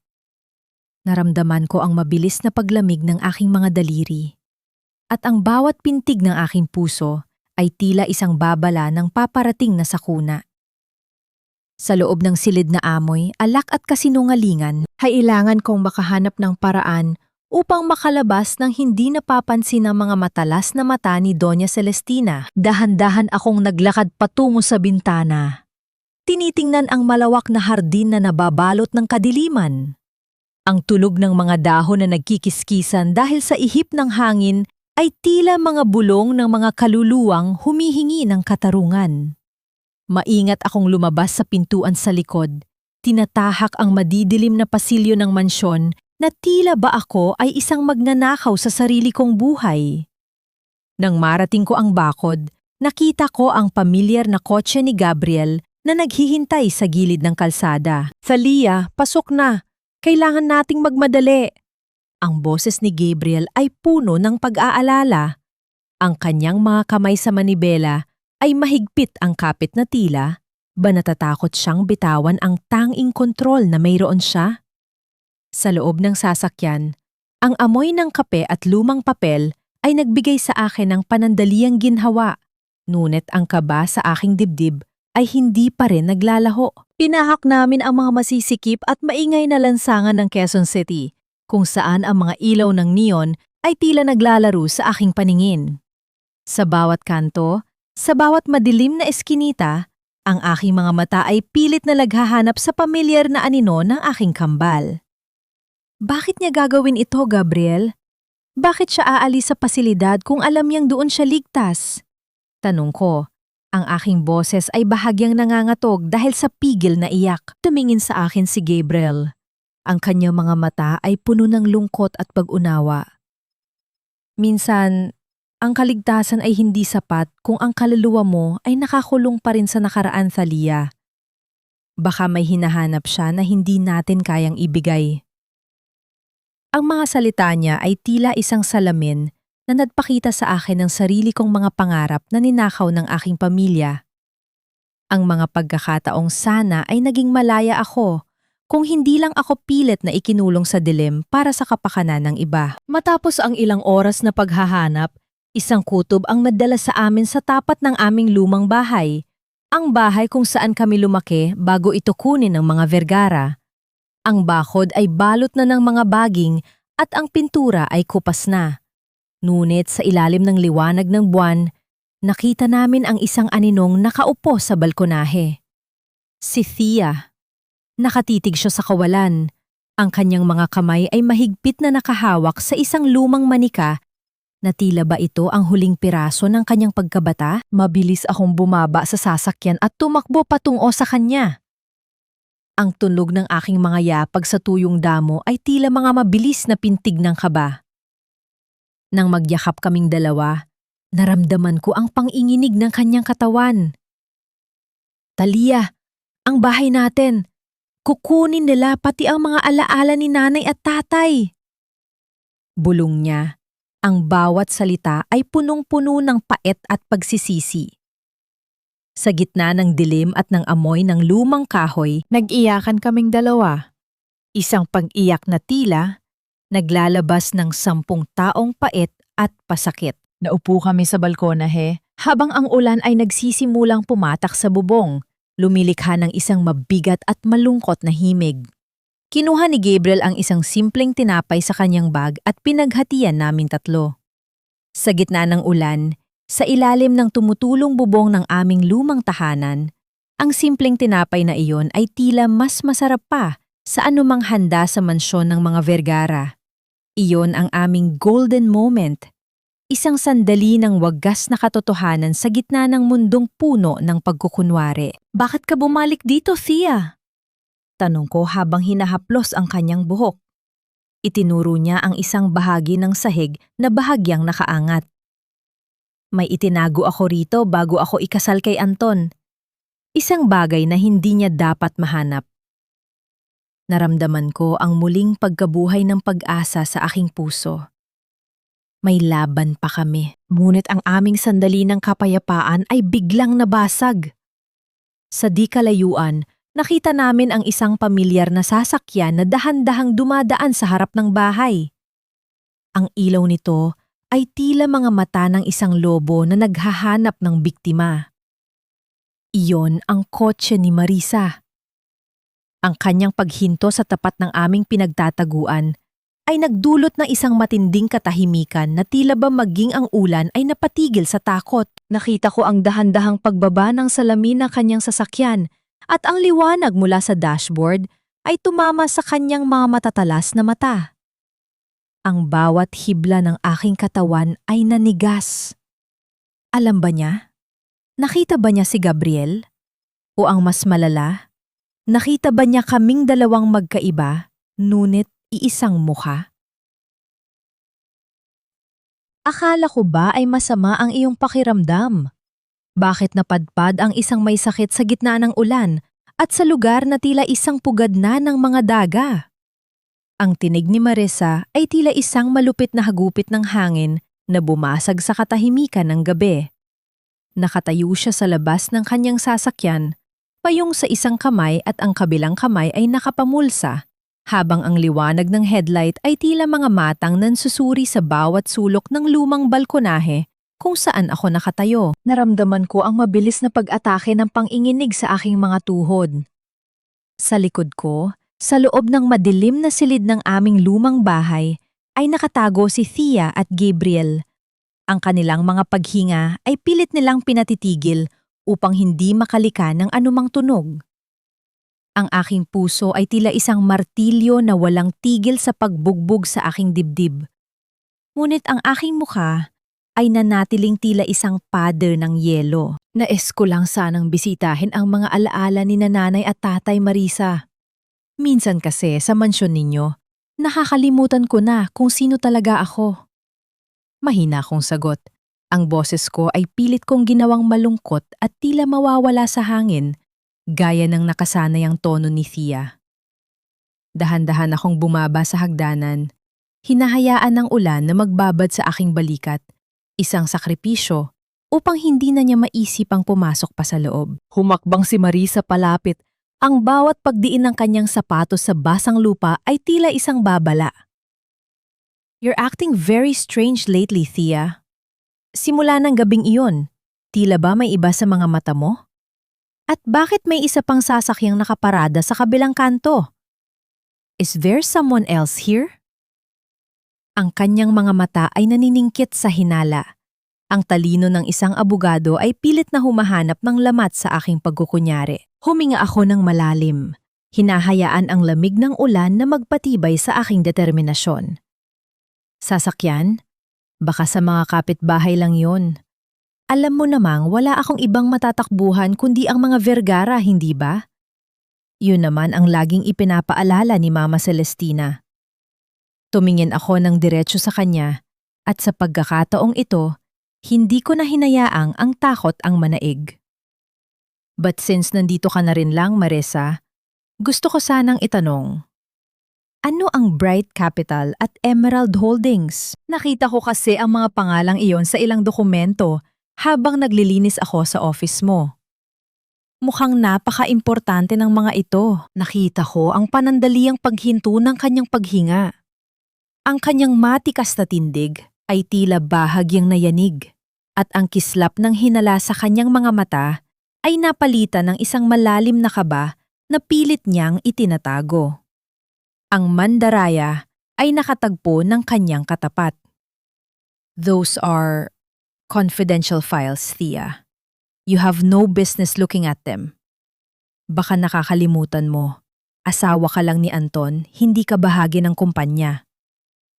A: Naramdaman ko ang mabilis na paglamig ng aking mga daliri. At ang bawat pintig ng aking puso ay tila isang babala ng paparating na sakuna. Sa loob ng silid na amoy, alak at kasinungalingan, kailangan kong makahanap ng paraan upang makalabas ng hindi napapansin ng mga matalas na mata ni Doña Celestina. Dahan-dahan akong naglakad patungo sa bintana. Tinitingnan ang malawak na hardin na nababalot ng kadiliman. Ang tunog ng mga dahon na nagkikiskisan dahil sa ihip ng hangin ay tila mga bulong ng mga kaluluwang humihingi ng katarungan. Maingat akong lumabas sa pintuan sa likod. Tinatahak ang madidilim na pasilyo ng mansyon na tila ba ako ay isang magnanakaw sa sarili kong buhay. Nang marating ko ang bakod, nakita ko ang pamilyar na kotse ni Gabriel na naghihintay sa gilid ng kalsada. "Thalia, pasok na! Kailangan nating magmadali." Ang boses ni Gabriel ay puno ng pag-aalala. Ang kanyang mga kamay sa manibela ay mahigpit ang kapit na tila, ba natatakot siyang bitawan ang tanging kontrol na mayroon siya? Sa loob ng sasakyan, ang amoy ng kape at lumang papel ay nagbigay sa akin ng panandaliang ginhawa, ngunit ang kaba sa aking dibdib ay hindi pa rin naglalaho. Pinahak namin ang mga masisikip at maingay na lansangan ng Quezon City, kung saan ang mga ilaw ng neon ay tila naglalaro sa aking paningin. Sa bawat kanto, sa bawat madilim na eskinita, ang aking mga mata ay pilit na naghahanap sa pamilyar na anino ng aking kambal. Bakit niya gagawin ito, Gabriel? Bakit siya aalis sa pasilidad kung alam niyang doon siya ligtas? Tanong ko. Ang aking boses ay bahagyang nangangatog dahil sa pigil na iyak. Tumingin sa akin si Gabriel. Ang kanyang mga mata ay puno ng lungkot at pag-unawa. Minsan, ang kaligtasan ay hindi sapat kung ang kaluluwa mo ay nakakulong pa rin sa nakaraan, Thalia. Baka may hinahanap siya na hindi natin kayang ibigay. Ang mga salita niya ay tila isang salamin na nagpakita sa akin ng sarili kong mga pangarap na ninakaw ng aking pamilya. Ang mga pagkakataong sana ay naging malaya ako kung hindi lang ako pilit na ikinulong sa dilim para sa kapakanan ng iba. Matapos ang ilang oras na paghahanap, isang kutob ang nadala sa amin sa tapat ng aming lumang bahay. Ang bahay kung saan kami lumaki bago ito kunin ng mga Vergara. Ang bakod ay balot na ng mga baging at ang pintura ay kupas na. Ngunit sa ilalim ng liwanag ng buwan, nakita namin ang isang aninong nakaupo sa balkonahe. Si Thea. Nakatitig siya sa kawalan. Ang kanyang mga kamay ay mahigpit na nakahawak sa isang lumang manika na tila ba ito ang huling piraso ng kanyang pagkabata. Mabilis akong bumaba sa sasakyan at tumakbo patungo sa kanya. Ang tunog ng aking mga yapag sa tuyong damo ay tila mga mabilis na pintig ng kaba. Nang magyakap kaming dalawa, naramdaman ko ang panginginig ng kanyang katawan. "Thalia, ang bahay natin. Kukunin nila pati ang mga alaala ni nanay at tatay." Bulong niya. Ang bawat salita ay punong-puno ng pait at pagsisisi. Sa gitna ng dilim at ng amoy ng lumang kahoy, nag-iyakan kaming dalawa. Isang pag-iyak na tila naglalabas ng 10 taong pait at pasakit. Naupo kami sa balkonahe habang ang ulan ay nagsisimulang pumatak sa bubong, lumilikha ng isang mabigat at malungkot na himig. Kinuha ni Gabriel ang isang simpleng tinapay sa kanyang bag at pinaghatian namin tatlo. Sa gitna ng ulan, sa ilalim ng tumutulong bubong ng aming lumang tahanan, ang simpleng tinapay na iyon ay tila mas masarap pa sa anumang handa sa mansyon ng mga Vergara. Iyon ang aming golden moment. Isang sandali ng wagas na katotohanan sa gitna ng mundong puno ng pagkukunwari. "Bakit ka bumalik dito, Thea?" Tanong ko habang hinahaplos ang kanyang buhok. Itinuro niya ang isang bahagi ng sahig na bahagyang nakaangat. May itinago ako rito bago ako ikasal kay Anton. Isang bagay na hindi niya dapat mahanap. Naramdaman ko ang muling pagkabuhay ng pag-asa sa aking puso. May laban pa kami, ngunit ang aming sandali ng kapayapaan ay biglang nabasag. Sa di kalayuan, nakita namin ang isang pamilyar na sasakyan na dahan-dahang dumadaan sa harap ng bahay. Ang ilaw nito ay tila mga mata ng isang lobo na naghahanap ng biktima. Iyon ang kotse ni Marisa. Ang kanyang paghinto sa tapat ng aming pinagtataguan ay nagdulot ng isang matinding katahimikan na tila ba maging ang ulan ay napatigil sa takot. Nakita ko ang dahan-dahang pagbaba ng salamin ng kanyang sasakyan at ang liwanag mula sa dashboard ay tumama sa kanyang mga matatalas na mata. Ang bawat hibla ng aking katawan ay nanigas. Alam ba niya? Nakita ba niya si Gabriel? O ang mas malala? Nakita ba niya kaming dalawang magkaiba, ngunit iisang mukha? Akala ko ba ay masama ang iyong pakiramdam? Bakit napadpad ang isang may sakit sa gitna ng ulan at sa lugar na tila isang pugad na ng mga daga? Ang tinig ni Marisa ay tila isang malupit na hagupit ng hangin na bumasag sa katahimikan ng gabi. Nakatayo siya sa labas ng kanyang sasakyan, payong sa isang kamay at ang kabilang kamay ay nakapamulsa, habang ang liwanag ng headlight ay tila mga matang nansusuri sa bawat sulok ng lumang balkonahe kung saan ako nakatayo. Naramdaman ko ang mabilis na pag-atake ng panginginig sa aking mga tuhod. Sa likod ko, sa loob ng madilim na silid ng aming lumang bahay, ay nakatago si Thea at Gabriel. Ang kanilang mga paghinga ay pilit nilang pinatitigil upang hindi makalika ng anumang tunog. Ang aking puso ay tila isang martilyo na walang tigil sa pagbugbog sa aking dibdib. Ngunit ang aking mukha ay nanatiling tila isang pader ng yelo. Nais ko lang sanang bisitahin ang mga alaala ni Nanay at Tatay Marisa. Minsan kasi sa mansyon ninyo, nakakalimutan ko na kung sino talaga ako. Mahina akong sagot. Ang boses ko ay pilit kong ginawang malungkot at tila mawawala sa hangin, gaya ng nakasanayang tono ni Thea. Dahan-dahan akong bumaba sa hagdanan. Hinahayaan ng ulan na magbabad sa aking balikat, isang sakripisyo upang hindi na niya maisipang pumasok pa sa loob. Humakbang si Marisa palapit. Ang bawat pagdiin ng kanyang sapatos sa basang lupa ay tila isang babala. You're acting very strange lately, Thea. Simula ng gabing iyon, tila ba may iba sa mga mata mo? At bakit may isa pang sasakyang nakaparada sa kabilang kanto? Is there someone else here? Ang kanyang mga mata ay naniningkit sa hinala. Ang talino ng isang abogado ay pilit na humahanap ng lamat sa aking pagkukunyari. Huminga ako ng malalim. Hinahayaan ang lamig ng ulan na magpatibay sa aking determinasyon. Sasakyan? Baka sa mga kapitbahay lang yon. Alam mo namang wala akong ibang matatakbuhan kundi ang mga Vergara, hindi ba? Yun naman ang laging ipinapaalala ni Mama Celestina. Tumingin ako ng diretso sa kanya at sa pagkakataong ito, hindi ko na hinayaang ang takot ang manaig. But since nandito ka na rin lang, Marisa, gusto ko sanang itanong, ano ang Bright Capital at Emerald Holdings? Nakita ko kasi ang mga pangalang iyon sa ilang dokumento habang naglilinis ako sa office mo. Mukhang napaka-importante ng mga ito. Nakita ko ang panandaliang paghinto ng kanyang paghinga. Ang kanyang matikas na tindig ay tila bahagyang nayanig at ang kislap ng hinala sa kanyang mga mata ay napalitan ng isang malalim na kaba na pilit niyang itinatago. Ang mandaraya ay nakatagpo ng kanyang katapat. Those are confidential files, Thea. You have no business looking at them. Baka nakakalimutan mo, asawa ka lang ni Anton, hindi ka bahagi ng kumpanya.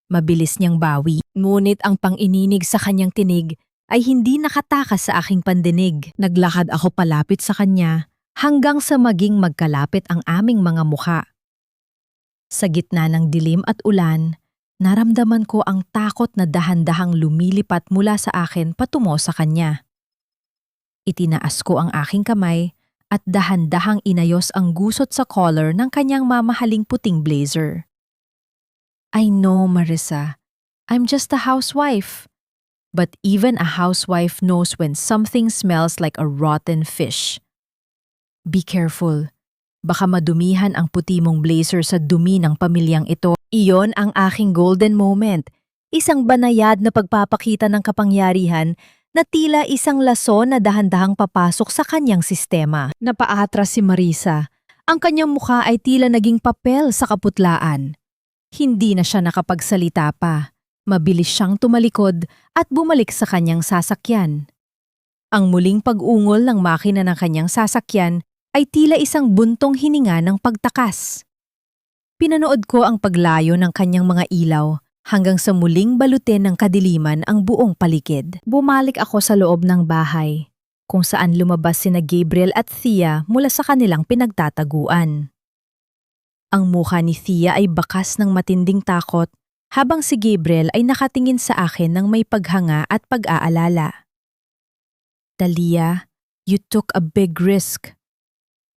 A: Mabilis niyang bawi, ngunit ang pang-ininig sa kanyang tinig ay hindi nakatakas sa aking pandinig. Naglakad ako palapit sa kanya hanggang sa maging magkalapit ang aming mga mukha. Sa gitna ng dilim at ulan, naramdaman ko ang takot na dahan-dahang lumilipat mula sa akin patungo sa kanya. Itinaas ko ang aking kamay at dahan-dahang inayos ang gusot sa collar ng kanyang mamahaling puting blazer. I know, Marissa. I'm just a housewife. But even a housewife knows when something smells like a rotten fish. Be careful. Baka madumihan ang puti mong blazer sa dumi ng pamilyang ito. Iyon ang aking golden moment. Isang banayad na pagpapakita ng kapangyarihan na tila isang lason na dahan-dahang papasok sa kanyang sistema. Napaatras si Marissa. Ang kanyang mukha ay tila naging papel sa kaputlaan. Hindi na siya nakapagsalita pa. Mabilis siyang tumalikod at bumalik sa kanyang sasakyan. Ang muling pag-ungol ng makina ng kanyang sasakyan ay tila isang buntong hininga ng pagtakas. Pinanood ko ang paglayo ng kanyang mga ilaw hanggang sa muling balutin ng kadiliman ang buong paligid. Bumalik ako sa loob ng bahay, kung saan lumabas sina Gabriel at Thea mula sa kanilang pinagtataguan. Ang mukha ni Thea ay bakas ng matinding takot habang si Gabriel ay nakatingin sa akin ng may paghanga at pag-aalala. Talia, you took a big risk.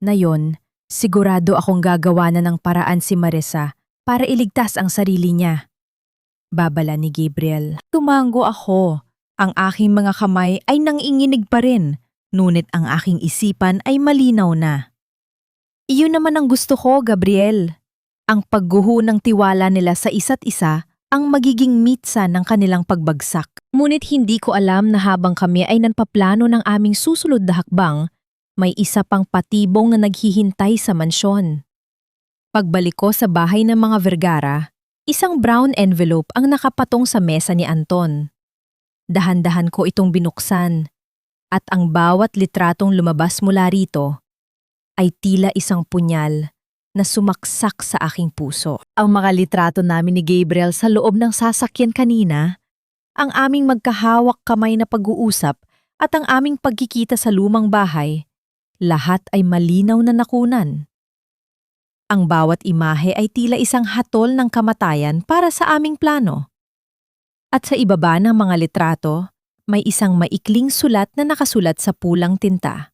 A: Na yon, sigurado akong gagawa na ng paraan si Marissa para iligtas ang sarili niya. Babala ni Gabriel. Tumango ako. Ang aking mga kamay ay nanginginig pa rin, ngunit ang aking isipan ay malinaw na. Iyon naman ang gusto ko, Gabriel. Ang pagguho ng tiwala nila sa isa't isa ang magiging mitsa ng kanilang pagbagsak. Ngunit hindi ko alam na habang kami ay nanpaplano ng aming susunod na hakbang, may isa pang patibong na naghihintay sa mansyon. Pagbalik ko sa bahay ng mga Vergara, isang brown envelope ang nakapatong sa mesa ni Anton. Dahan-dahan ko itong binuksan, at ang bawat litratong lumabas mula rito ay tila isang punyal na sumaksak sa aking puso. Ang mga litrato namin ni Gabriel sa loob ng sasakyan kanina, ang aming magkahawak kamay na pag-uusap at ang aming pagkikita sa lumang bahay, lahat ay malinaw na nakunan. Ang bawat imahe ay tila isang hatol ng kamatayan para sa aming plano. At sa ibaba ng mga litrato, may isang maikling sulat na nakasulat sa pulang tinta.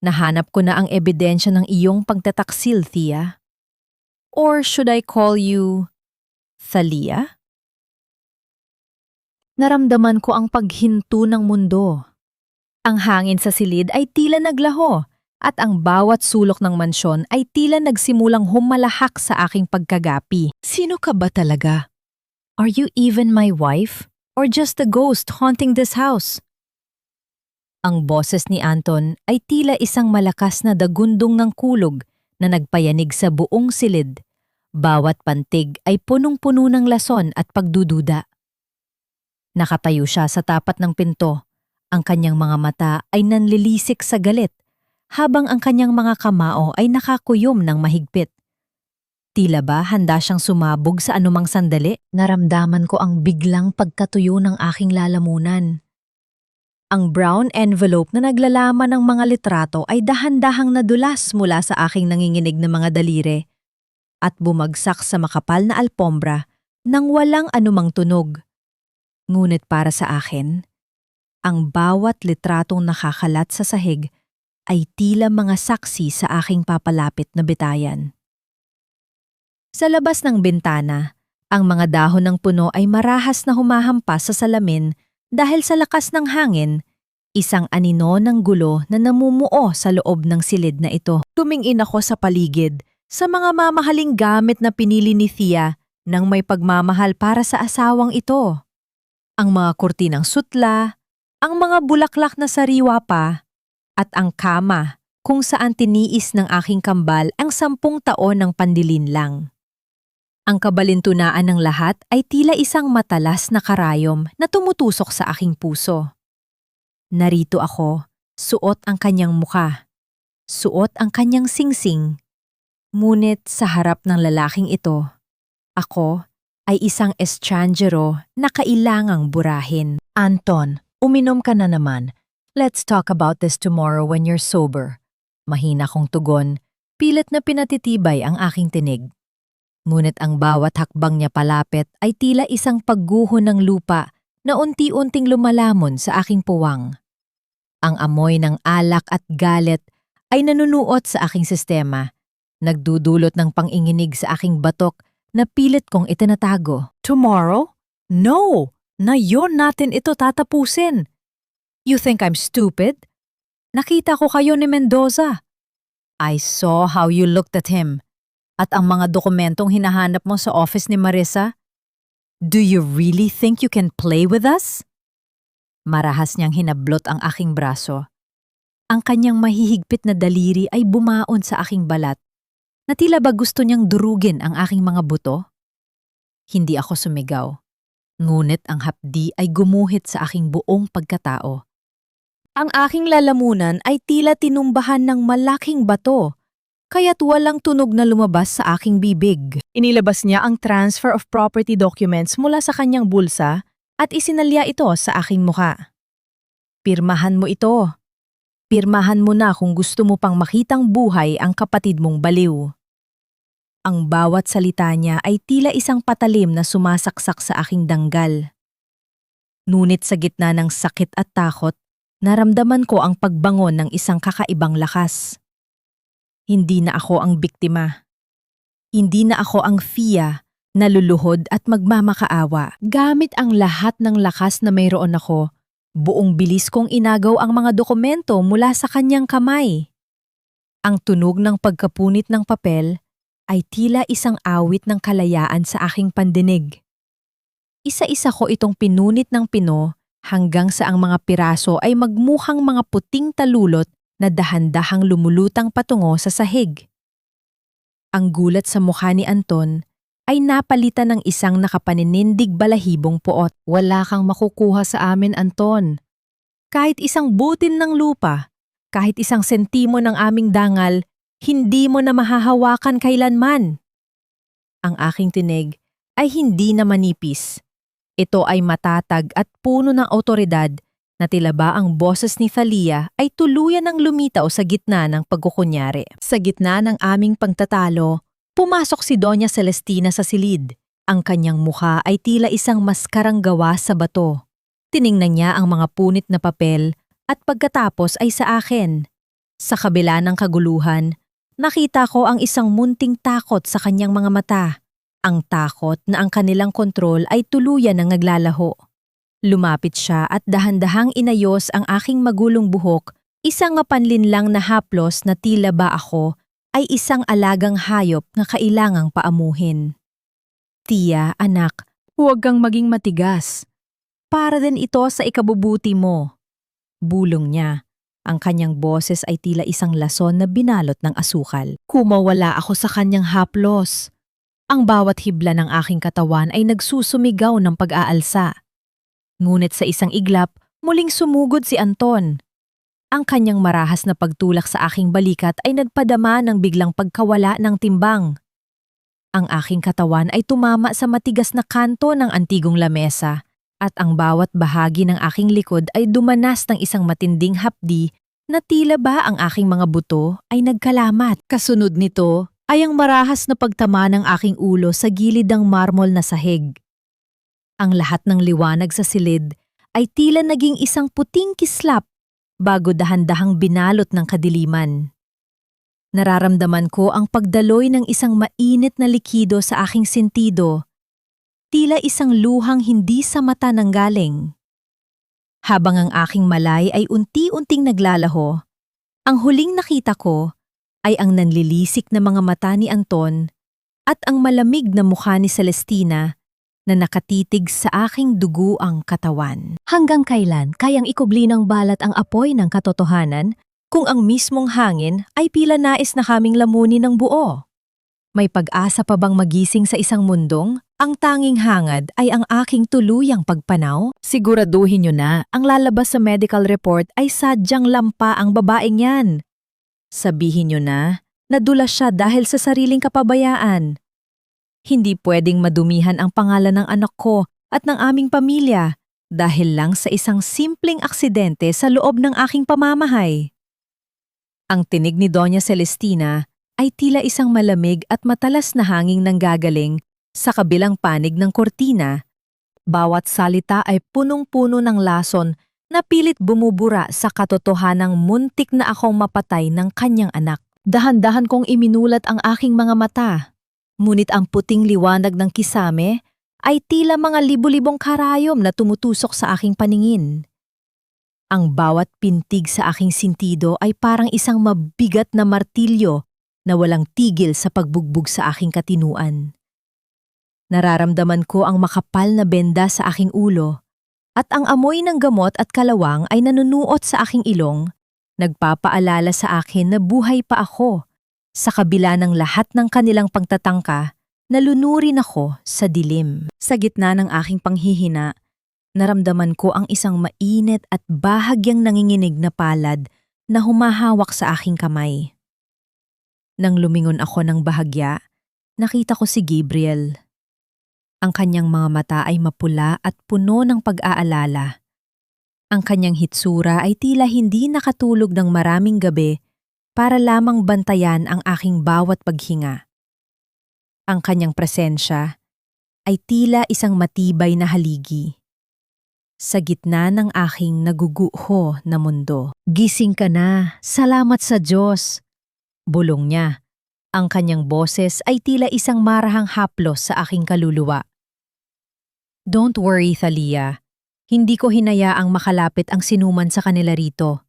A: Nahanap ko na ang ebidensya ng iyong pagtataksil, Thea. Or should I call you Thalia? Naramdaman ko ang paghinto ng mundo. Ang hangin sa silid ay tila naglaho at ang bawat sulok ng mansyon ay tila nagsimulang humalahak sa aking pagkagapi. Sino ka ba talaga? Are you even my wife? Or just a ghost haunting this house? Ang boses ni Anton ay tila isang malakas na dagundong ng kulog na nagpayanig sa buong silid. Bawat pantig ay punong-puno ng lason at pagdududa. Nakatayo siya sa tapat ng pinto. Ang kanyang mga mata ay nanlilisik sa galit, habang ang kanyang mga kamao ay nakakuyom ng mahigpit. Tila ba handa siyang sumabog sa anumang sandali? Naramdaman ko ang biglang pagkatuyo ng aking lalamunan. Ang brown envelope na naglalaman ng mga litrato ay dahan-dahang nadulas mula sa aking nanginginig na mga daliri at bumagsak sa makapal na alpombra nang walang anumang tunog. Ngunit para sa akin, ang bawat litratong nakakalat sa sahig ay tila mga saksi sa aking papalapit na bitayan. Sa labas ng bintana, ang mga dahon ng puno ay marahas na humahampas sa salamin dahil sa lakas ng hangin, isang anino ng gulo na namumuo sa loob ng silid na ito. Tumingin ako sa paligid, sa mga mamahaling gamit na pinili ni Thea nang may pagmamahal para sa asawang ito. Ang mga kurtinang sutla, ang mga bulaklak na sariwa pa, at ang kama kung saan tiniis ng aking kambal ang 10 taon ng pandilin lang. Ang kabalintunaan ng lahat ay tila isang matalas na karayom na tumutusok sa aking puso. Narito ako, suot ang kanyang muka, suot ang kanyang singsing. Ngunit sa harap ng lalaking ito, ako ay isang estranjero na kailangang burahin. Anton, uminom ka na naman. Let's talk about this tomorrow when you're sober. Mahina kong tugon, pilit na pinatitibay ang aking tinig. Ngunit ang bawat hakbang niya palapit ay tila isang pagguho ng lupa na unti-unting lumalamon sa aking puwang. Ang amoy ng alak at galit ay nanunuot sa aking sistema, nagdudulot ng panginginig sa aking batok na pilit kong itinatago. Tomorrow? No! Ngayon natin ito tatapusin. You think I'm stupid? Nakita ko kayo ni Mendoza. I saw how you looked at him. At ang mga dokumentong hinahanap mo sa office ni Marissa? Do you really think you can play with us? Marahas niyang hinablot ang aking braso. Ang kanyang mahihigpit na daliri ay bumaon sa aking balat, na tila ba gusto niyang durugin ang aking mga buto? Hindi ako sumigaw, ngunit ang hapdi ay gumuhit sa aking buong pagkatao. Ang aking lalamunan ay tila tinumbahan ng malaking bato, kaya't walang tunog na lumabas sa aking bibig. Inilabas niya ang transfer of property documents mula sa kanyang bulsa at isinalya ito sa aking muka. Pirmahan mo ito. Pirmahan mo na kung gusto mo pang makitang buhay ang kapatid mong baliw. Ang bawat salita niya ay tila isang patalim na sumasaksak sa aking danggal. Ngunit sa gitna ng sakit at takot, naramdaman ko ang pagbangon ng isang kakaibang lakas. Hindi na ako ang biktima. Hindi na ako ang Fia na luluhod at magmamakaawa. Gamit ang lahat ng lakas na mayroon ako, buong bilis kong inagaw ang mga dokumento mula sa kanyang kamay. Ang tunog ng pagkapunit ng papel ay tila isang awit ng kalayaan sa aking pandinig. Isa-isa ko itong pinunit ng pino hanggang sa ang mga piraso ay magmukhang mga puting talulot na dahan-dahang lumulutang patungo sa sahig. Ang gulat sa mukha ni Anton ay napalitan ng isang nakapaninindig balahibong puot. Wala kang makukuha sa amin, Anton. Kahit isang butil ng lupa, kahit isang sentimo ng aming dangal, hindi mo na mahahawakan kailanman. Ang aking tinig ay hindi na manipis. Ito ay matatag at puno ng awtoridad na tila ba ang boses ni Thalia ay tuluyan ng lumitaw sa gitna ng pagkukunyari. Sa gitna ng aming pagtatalo, pumasok si Doña Celestina sa silid. Ang kanyang mukha ay tila isang maskarang gawa sa bato. Tiningnan niya ang mga punit na papel at pagkatapos ay sa akin. Sa kabila ng kaguluhan, nakita ko ang isang munting takot sa kanyang mga mata. Ang takot na ang kanilang kontrol ay tuluyan ng naglalaho. Lumapit siya at dahan-dahang inayos ang aking magulong buhok, isang mapanlinlang na haplos na tila ba ako ay isang alagang hayop na kailangang paamuhin. Tia, anak, huwag kang maging matigas. Para din ito sa ikabubuti mo. Bulong niya. Ang kanyang boses ay tila isang lason na binalot ng asukal. Kumawala ako sa kanyang haplos. Ang bawat hibla ng aking katawan ay nagsusumigaw ng pag-aalsa. Ngunit sa isang iglap, muling sumugod si Anton. Ang kanyang marahas na pagtulak sa aking balikat ay nagpadama ng biglang pagkawala ng timbang. Ang aking katawan ay tumama sa matigas na kanto ng antigong lamesa at ang bawat bahagi ng aking likod ay dumanas ng isang matinding hapdi na tila ba ang aking mga buto ay nagkalamat. Kasunod nito ay ang marahas na pagtama ng aking ulo sa gilid ng marmol na sahig. Ang lahat ng liwanag sa silid ay tila naging isang puting kislap bago dahan-dahang binalot ng kadiliman. Nararamdaman ko ang pagdaloy ng isang mainit na likido sa aking sentido, tila isang luhang hindi sa mata nanggaling. Habang ang aking malay ay unti-unting naglalaho, ang huling nakita ko ay ang nanlilisik na mga mata ni Anton at ang malamig na mukha ni Celestina na nakatitig sa aking duguang katawan. Hanggang kailan kayang ikubli ng balat ang apoy ng katotohanan kung ang mismong hangin ay pila nais na kaming lamunin ng buo? May pag-asa pa bang magising sa isang mundong ang tanging hangad ay ang aking tuluyang pagpanaw? Siguraduhin niyo na ang lalabas sa medical report ay sadyang lampa ang babaeng yan. Sabihin niyo na nadulas siya dahil sa sariling kapabayaan. Hindi pwedeng madumihan ang pangalan ng anak ko at ng aming pamilya dahil lang sa isang simpleng aksidente sa loob ng aking pamamahay. Ang tinig ni Doña Celestina ay tila isang malamig at matalas na hanging nanggagaling sa kabilang panig ng kortina. Bawat salita ay punong-puno ng lason na pilit bumubura sa katotohanang muntik na akong mapatay ng kanyang anak. Dahan-dahan kong iminulat ang aking mga mata. Ngunit ang puting liwanag ng kisame ay tila mga libu-libong karayom na tumutusok sa aking paningin. Ang bawat pintig sa aking sintido ay parang isang mabigat na martilyo na walang tigil sa pagbugbog sa aking katinuan. Nararamdaman ko ang makapal na benda sa aking ulo at ang amoy ng gamot at kalawang ay nanunuot sa aking ilong, nagpapaalala sa akin na buhay pa ako. Sa kabila ng lahat ng kanilang pagtatangka, nalunurin ako sa dilim. Sa gitna ng aking panghihina, naramdaman ko ang isang mainit at bahagyang nanginginig na palad na humahawak sa aking kamay. Nang lumingon ako ng bahagya, nakita ko si Gabriel. Ang kanyang mga mata ay mapula at puno ng pag-aalala. Ang kanyang hitsura ay tila hindi nakatulog ng maraming gabi para lamang bantayan ang aking bawat paghinga. Ang kanyang presensya ay tila isang matibay na haligi. Sa gitna ng aking naguguho na mundo. Gising ka na, salamat sa Diyos. Bulong niya. Ang kanyang boses ay tila isang marahang haplos sa aking kaluluwa. Don't worry, Thalia. Hindi ko hinayaang makalapit ang sinuman sa kanila rito.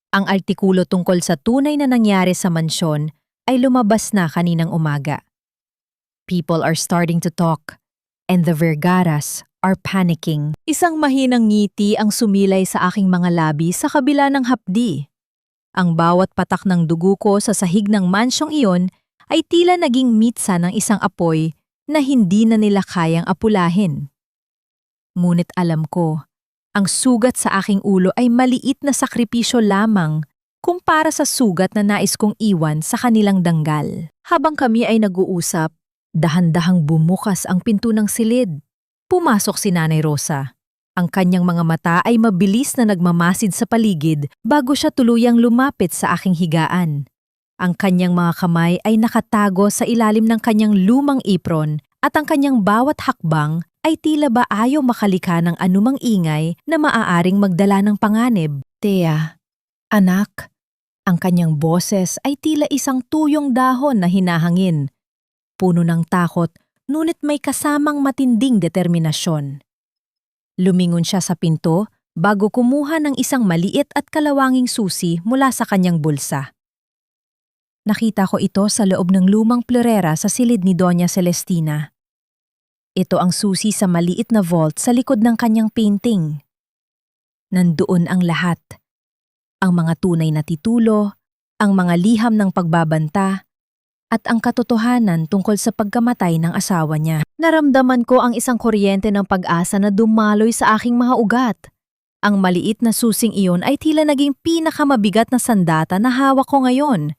A: Ang artikulo tungkol sa tunay na nangyari sa mansyon ay lumabas na kaninang umaga. People are starting to talk, and the Vergaras are panicking. Isang mahinang ngiti ang sumilay sa aking mga labi sa kabila ng hapdi. Ang bawat patak ng dugo ko sa sahig ng mansyong iyon ay tila naging mitsa ng isang apoy na hindi na nila kayang apulahin. Ngunit alam ko, ang sugat sa aking ulo ay maliit na sakripisyo lamang kumpara sa sugat na nais kong iwan sa kanilang danggal. Habang kami ay nag-uusap, dahan-dahang bumukas ang pinto ng silid. Pumasok si Nanay Rosa. Ang kanyang mga mata ay mabilis na nagmamasid sa paligid bago siya tuluyang lumapit sa aking higaan. Ang kanyang mga kamay ay nakatago sa ilalim ng kanyang lumang apron at ang kanyang bawat hakbang ay tila ba ayaw makalika ng anumang ingay na maaaring magdala ng panganib. Thea, anak, ang kanyang boses ay tila isang tuyong dahon na hinahangin. Puno ng takot, ngunit may kasamang matinding determinasyon. Lumingon siya sa pinto bago kumuha ng isang maliit at kalawanging susi mula sa kanyang bulsa. Nakita ko ito sa loob ng lumang plorera sa silid ni Doña Celestina. Ito ang susi sa maliit na vault sa likod ng kanyang painting. Nandoon ang lahat. Ang mga tunay na titulo, ang mga liham ng pagbabanta, at ang katotohanan tungkol sa pagkamatay ng asawa niya. Naramdaman ko ang isang kuryente ng pag-asa na dumaloy sa aking mga ugat. Ang maliit na susing iyon ay tila naging pinakamabigat na sandata na hawak ko ngayon.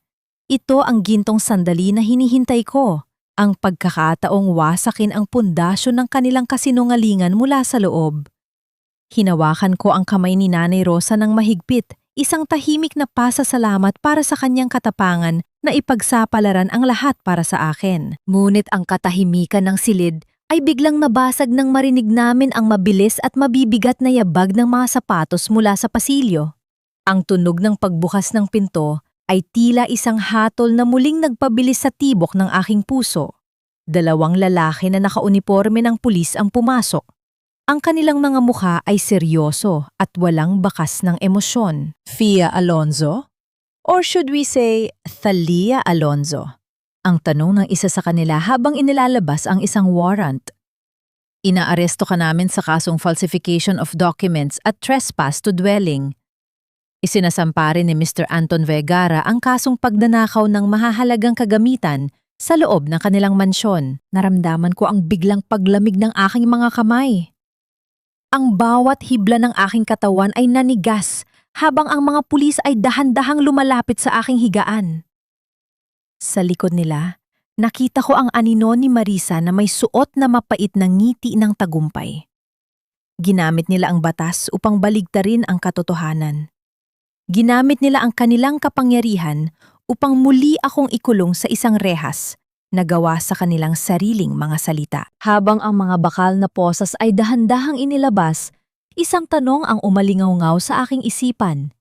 A: Ito ang gintong sandali na hinihintay ko. Ang pagkakataong wasakin ang pundasyon ng kanilang kasinungalingan mula sa loob. Hinawakan ko ang kamay ni Nanay Rosa ng mahigpit, isang tahimik na pasasalamat para sa kanyang katapangan na ipagsapalaran ang lahat para sa akin. Ngunit ang katahimikan ng silid ay biglang nabasag nang marinig namin ang mabilis at mabibigat na yabag ng mga sapatos mula sa pasilyo. Ang tunog ng pagbukas ng pinto ay tila isang hatol na muling nagpabilis sa tibok ng aking puso. 2 lalaki na nakauniporme ng pulis ang pumasok. Ang kanilang mga mukha ay seryoso at walang bakas ng emosyon. Fia Alonzo? Or should we say, Thalia Alonzo? Ang tanong ng isa sa kanila habang inilalabas ang isang warrant. Inaaresto ka namin sa kasong falsification of documents at trespass to dwelling. Isinasampa rin ni Mr. Anton Vergara ang kasong pagnanakaw ng mahahalagang kagamitan sa loob ng kanilang mansyon. Naramdaman ko ang biglang paglamig ng aking mga kamay. Ang bawat hibla ng aking katawan ay nanigas habang ang mga pulis ay dahan-dahang lumalapit sa aking higaan. Sa likod nila, nakita ko ang anino ni Marisa na may suot na mapait na ngiti ng tagumpay. Ginamit nila ang batas upang baligtarin ang katotohanan. Ginamit nila ang kanilang kapangyarihan upang muli akong ikulong sa isang rehas na gawa sa kanilang sariling mga salita. Habang ang mga bakal na posas ay dahan-dahang inilabas, isang tanong ang umalingaw-ngaw sa aking isipan.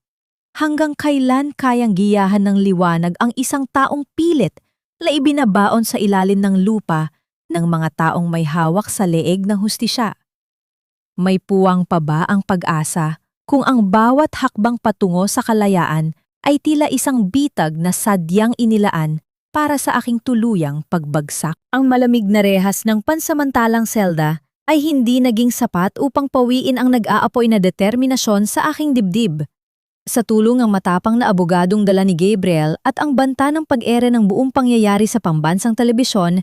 A: Hanggang kailan kayang giyahan ng liwanag ang isang taong pilit na ibinabaon sa ilalim ng lupa ng mga taong may hawak sa leeg ng hustisya? May puwang pa ba ang pag-asa kung ang bawat hakbang patungo sa kalayaan ay tila isang bitag na sadyang inilaan para sa aking tuluyang pagbagsak? Ang malamig na rehas ng pansamantalang selda ay hindi naging sapat upang pawiin ang nag-aapoy na determinasyon sa aking dibdib. Sa tulong ng matapang na abogadong dala ni Gabriel at ang banta ng pag-ere ng buong pangyayari sa pambansang telebisyon,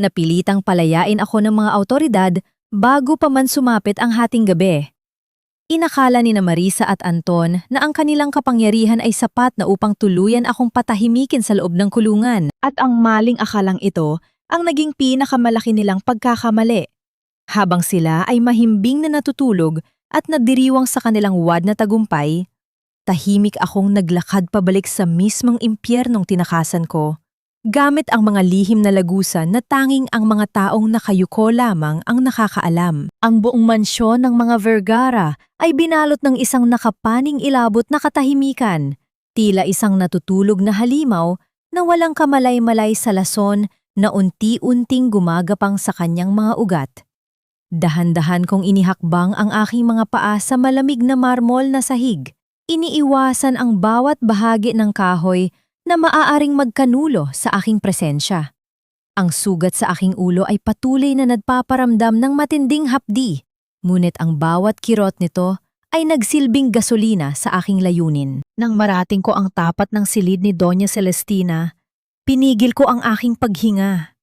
A: napilitang palayain ako ng mga awtoridad bago pa man sumapit ang hating gabi. Inakala ni na Marisa at Anton na ang kanilang kapangyarihan ay sapat na upang tuluyan akong patahimikin sa loob ng kulungan, at ang maling akalang ito ang naging pinakamalaki nilang pagkakamali. Habang sila ay mahimbing na natutulog at nadiriwang sa kanilang wad na tagumpay, tahimik akong naglakad pabalik sa mismong impyernong tinakasan ko, gamit ang mga lihim na lagusan na tanging ang mga taong nakayuko lamang ang nakakaalam. Ang buong mansyon ng mga Vergara ay binalot ng isang nakapaning ilabot na katahimikan, tila isang natutulog na halimaw na walang kamalay-malay sa lason na unti-unting gumagapang sa kanyang mga ugat. Dahan-dahan kong inihakbang ang aking mga paa sa malamig na marmol na sahig. Iniiwasan ang bawat bahagi ng kahoy na maaaring magkanulo sa aking presensya. Ang sugat sa aking ulo ay patuloy na nagpaparamdam ng matinding hapdi, ngunit ang bawat kirot nito ay nagsilbing gasolina sa aking layunin. Nang marating ko ang tapat ng silid ni Doña Celestina, pinigil ko ang aking paghinga.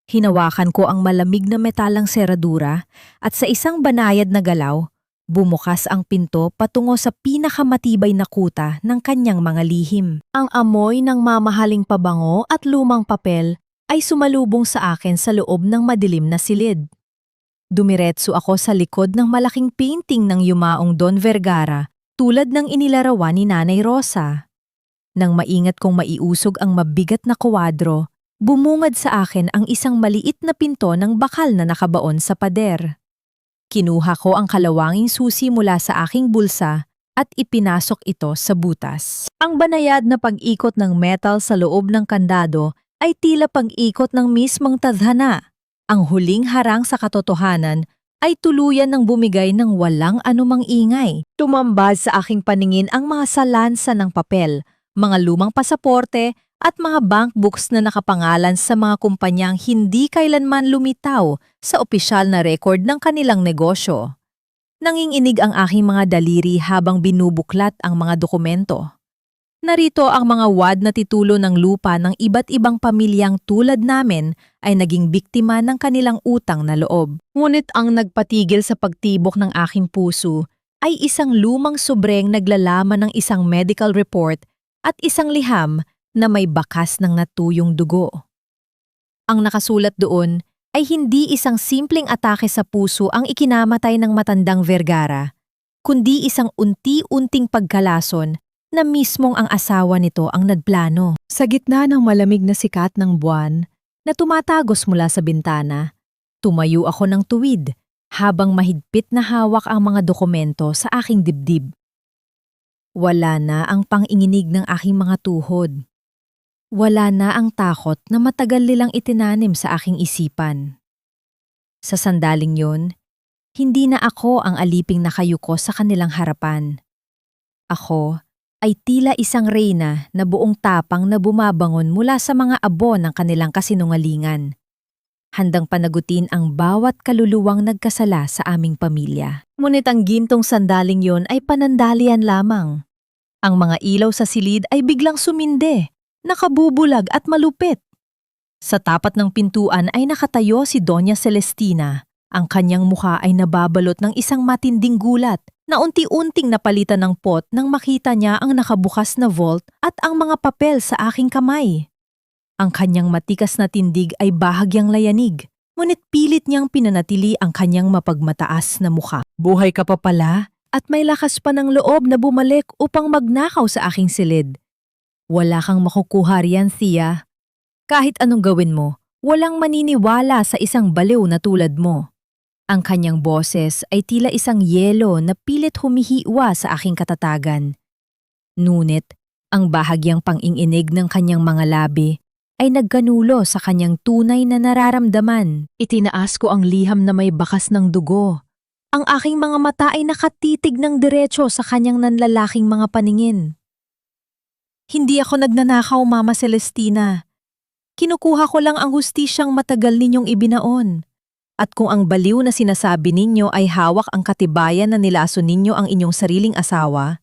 A: Hinawakan ko ang malamig na metalang seradura at sa isang banayad na galaw, bumukas ang pinto patungo sa pinakamatibay na kuta ng kanyang mga lihim. Ang amoy ng mamahaling pabango at lumang papel ay sumalubong sa akin sa loob ng madilim na silid. Dumiretso ako sa likod ng malaking painting ng yumaong Don Vergara tulad ng inilarawan ni Nanay Rosa. Nang maingat kong maiusog ang mabigat na kwadro, bumungad sa akin ang isang maliit na pinto ng bakal na nakabaon sa pader. Kinuha ko ang kalawanging susi mula sa aking bulsa at ipinasok ito sa butas. Ang banayad na pag-ikot ng metal sa loob ng kandado ay tila pag-ikot ng mismong tadhana. Ang huling harang sa katotohanan ay tuluyan ng bumigay ng walang anumang ingay. Tumambad sa aking paningin ang mga salansa ng papel, mga lumang pasaporte at mga bank books na nakapangalan sa mga kumpanyang hindi kailanman lumitaw sa opisyal na record ng kanilang negosyo. Nanginginig ang aking mga daliri habang binubuklat ang mga dokumento. Narito ang mga wad na titulo ng lupa ng iba't ibang pamilyang tulad namin ay naging biktima ng kanilang utang na loob. Ngunit ang nagpatigil sa pagtibok ng aking puso ay isang lumang sobreng naglalaman ng isang medical report at isang liham na may bakas ng natuyong dugo. Ang nakasulat doon ay hindi isang simpleng atake sa puso ang ikinamatay ng matandang Vergara, kundi isang unti-unting pagkalason na mismong ang asawa nito ang nagplano. Sa gitna ng malamig na sikat ng buwan na tumatagos mula sa bintana, tumayo ako ng tuwid habang mahigpit na hawak ang mga dokumento sa aking dibdib. Wala na ang panginginig ng aking mga tuhod. Wala na ang takot na matagal nilang itinanim sa aking isipan. Sa sandaling yun, hindi na ako ang aliping nakayuko sa kanilang harapan. Ako ay tila isang reyna na buong tapang na bumabangon mula sa mga abo ng kanilang kasinungalingan. Handang panagutin ang bawat kaluluwang nagkasala sa aming pamilya. Ngunit ang gintong sandaling yon ay panandalian lamang. Ang mga ilaw sa silid ay biglang suminde, nakabubulag at malupit. Sa tapat ng pintuan ay nakatayo si Doña Celestina. Ang kanyang mukha ay nababalot ng isang matinding gulat na unti-unting napalitan ng pot nang makita niya ang nakabukas na vault at ang mga papel sa aking kamay. Ang kanyang matikas na tindig ay bahagyang layanig, ngunit pilit niyang pinanatili ang kanyang mapagmataas na mukha. Buhay ka pa pala at may lakas pa ng loob na bumalik upang magnakaw sa aking silid. Wala kang makukuha riyan, Thea. Kahit anong gawin mo, walang maniniwala sa isang baliw na tulad mo. Ang kanyang boses ay tila isang yelo na pilit humihiwa sa aking katatagan. Ngunit, ang bahagyang pang-inginig ng kanyang mga labi ay nagkanulo sa kanyang tunay na nararamdaman. Itinaas ko ang liham na may bakas ng dugo. Ang aking mga mata ay nakatitig ng diretso sa kanyang nanlalaking mga paningin. Hindi ako nagnanakaw, Mama Celestina. Kinukuha ko lang ang hustisyang matagal ninyong ibinaon. At kung ang baliw na sinasabi ninyo ay hawak ang katibayan na nilaso ninyo ang inyong sariling asawa,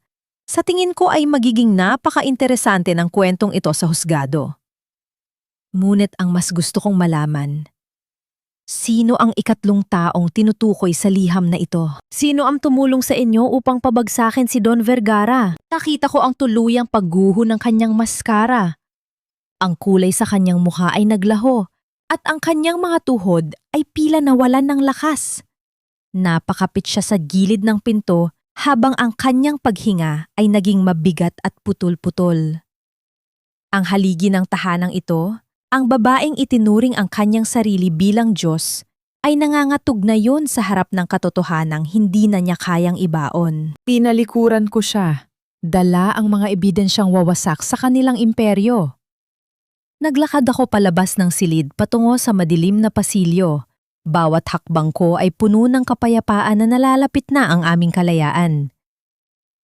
A: sa tingin ko ay magiging napaka-interesante ng kwentong ito sa husgado. Ngunit ang mas gusto kong malaman, sino ang ikatlong taong tinutukoy sa liham na ito? Sino ang tumulong sa inyo upang pabagsakin si Don Vergara? Nakita ko ang tuluyang pagguho ng kanyang maskara. Ang kulay sa kanyang mukha ay naglaho at ang kanyang mga tuhod ay pila nawalan ng lakas. Napakapit siya sa gilid ng pinto habang ang kanyang paghinga ay naging mabigat at putol-putol. Ang haligi ng tahanang ito, ang babaeng itinuring ang kanyang sarili bilang Diyos, ay nangangatog na yon sa harap ng katotohanang hindi na niya kayang ibaon. Pinalikuran ko siya. Dala ang mga ebidensyang wawasak sa kanilang imperyo. Naglakad ako palabas ng silid patungo sa madilim na pasilyo. Bawat hakbang ko ay puno ng kapayapaan na nalalapit na ang aming kalayaan.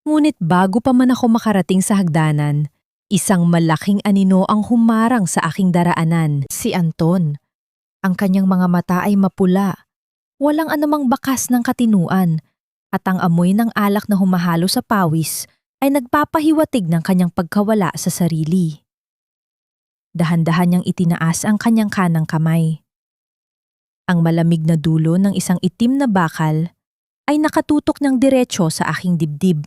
A: Ngunit bago pa man ako makarating sa hagdanan, isang malaking anino ang humarang sa aking daraanan, si Anton. Ang kanyang mga mata ay mapula, walang anumang bakas ng katinuan, at ang amoy ng alak na humahalo sa pawis ay nagpapahiwatig ng kanyang pagkawala sa sarili. Dahan-dahan niyang itinaas ang kanyang kanang kamay. Ang malamig na dulo ng isang itim na bakal ay nakatutok ng diretso sa aking dibdib.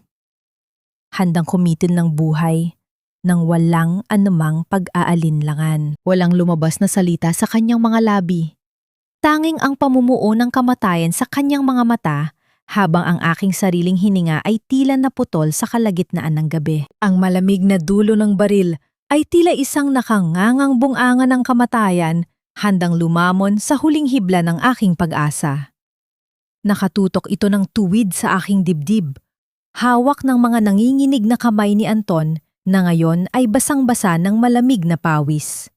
A: Handang kumitil ng buhay nang walang anumang pag-aalinlangan. Walang lumabas na salita sa kanyang mga labi. Tanging ang pamumuo ng kamatayan sa kanyang mga mata habang ang aking sariling hininga ay tila naputol sa kalagitnaan ng gabi. Ang malamig na dulo ng baril ay tila isang nakangangang bungangan ng kamatayan handang lumamon sa huling hibla ng aking pag-asa. Nakatutok ito ng tuwid sa aking dibdib, hawak ng mga nanginginig na kamay ni Anton na ngayon ay basang-basa ng malamig na pawis.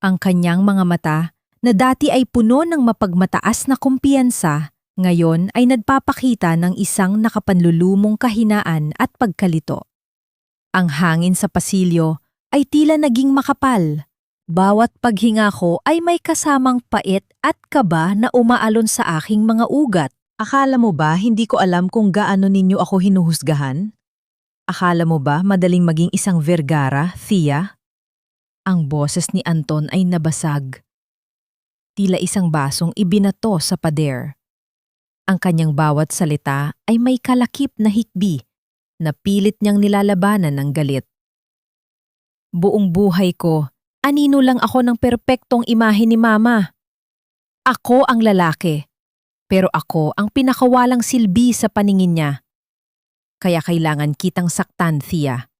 A: Ang kanyang mga mata na dati ay puno ng mapagmataas na kumpiyansa, ngayon ay nagpapakita ng isang nakapanlulumong kahinaan at pagkalito. Ang hangin sa pasilyo ay tila naging makapal. Bawat paghinga ko ay may kasamang pait at kaba na umaalon sa aking mga ugat. Akala mo ba hindi ko alam kung gaano ninyo ako hinuhusgahan? Akala mo ba madaling maging isang Vergara, Thea? Ang boses ni Anton ay nabasag. Tila isang basong ibinato sa pader. Ang kanyang bawat salita ay may kalakip na hikbi na pilit niyang nilalabanan ng galit. Buong buhay ko, anino lang ako ng perpektong imahe ni Mama. Ako ang lalaki, pero ako ang pinakawalang silbi sa paningin niya. Kaya kailangan kitang saktan, Thea.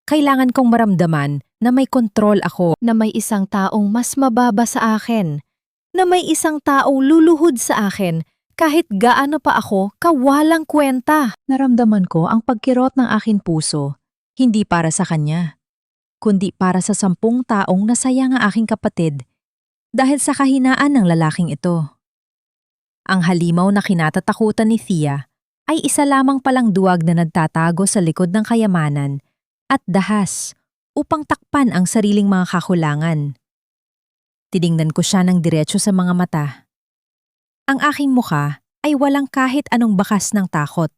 A: Kailangan kong maramdaman na may kontrol ako, na may isang taong mas mababa sa akin, na may isang taong luluhod sa akin kahit gaano pa ako kawalang kwenta. Naramdaman ko ang pagkirot ng aking puso, hindi para sa kanya, kundi para sa 10 taong nasayang ang aking kapatid dahil sa kahinaan ng lalaking ito. Ang halimaw na kinatatakutan ni Thea ay isa lamang palang duwag na nagtatago sa likod ng kayamanan at dahas upang takpan ang sariling mga kakulangan. Tiningnan ko siya ng diretso sa mga mata. Ang aking mukha ay walang kahit anong bakas ng takot.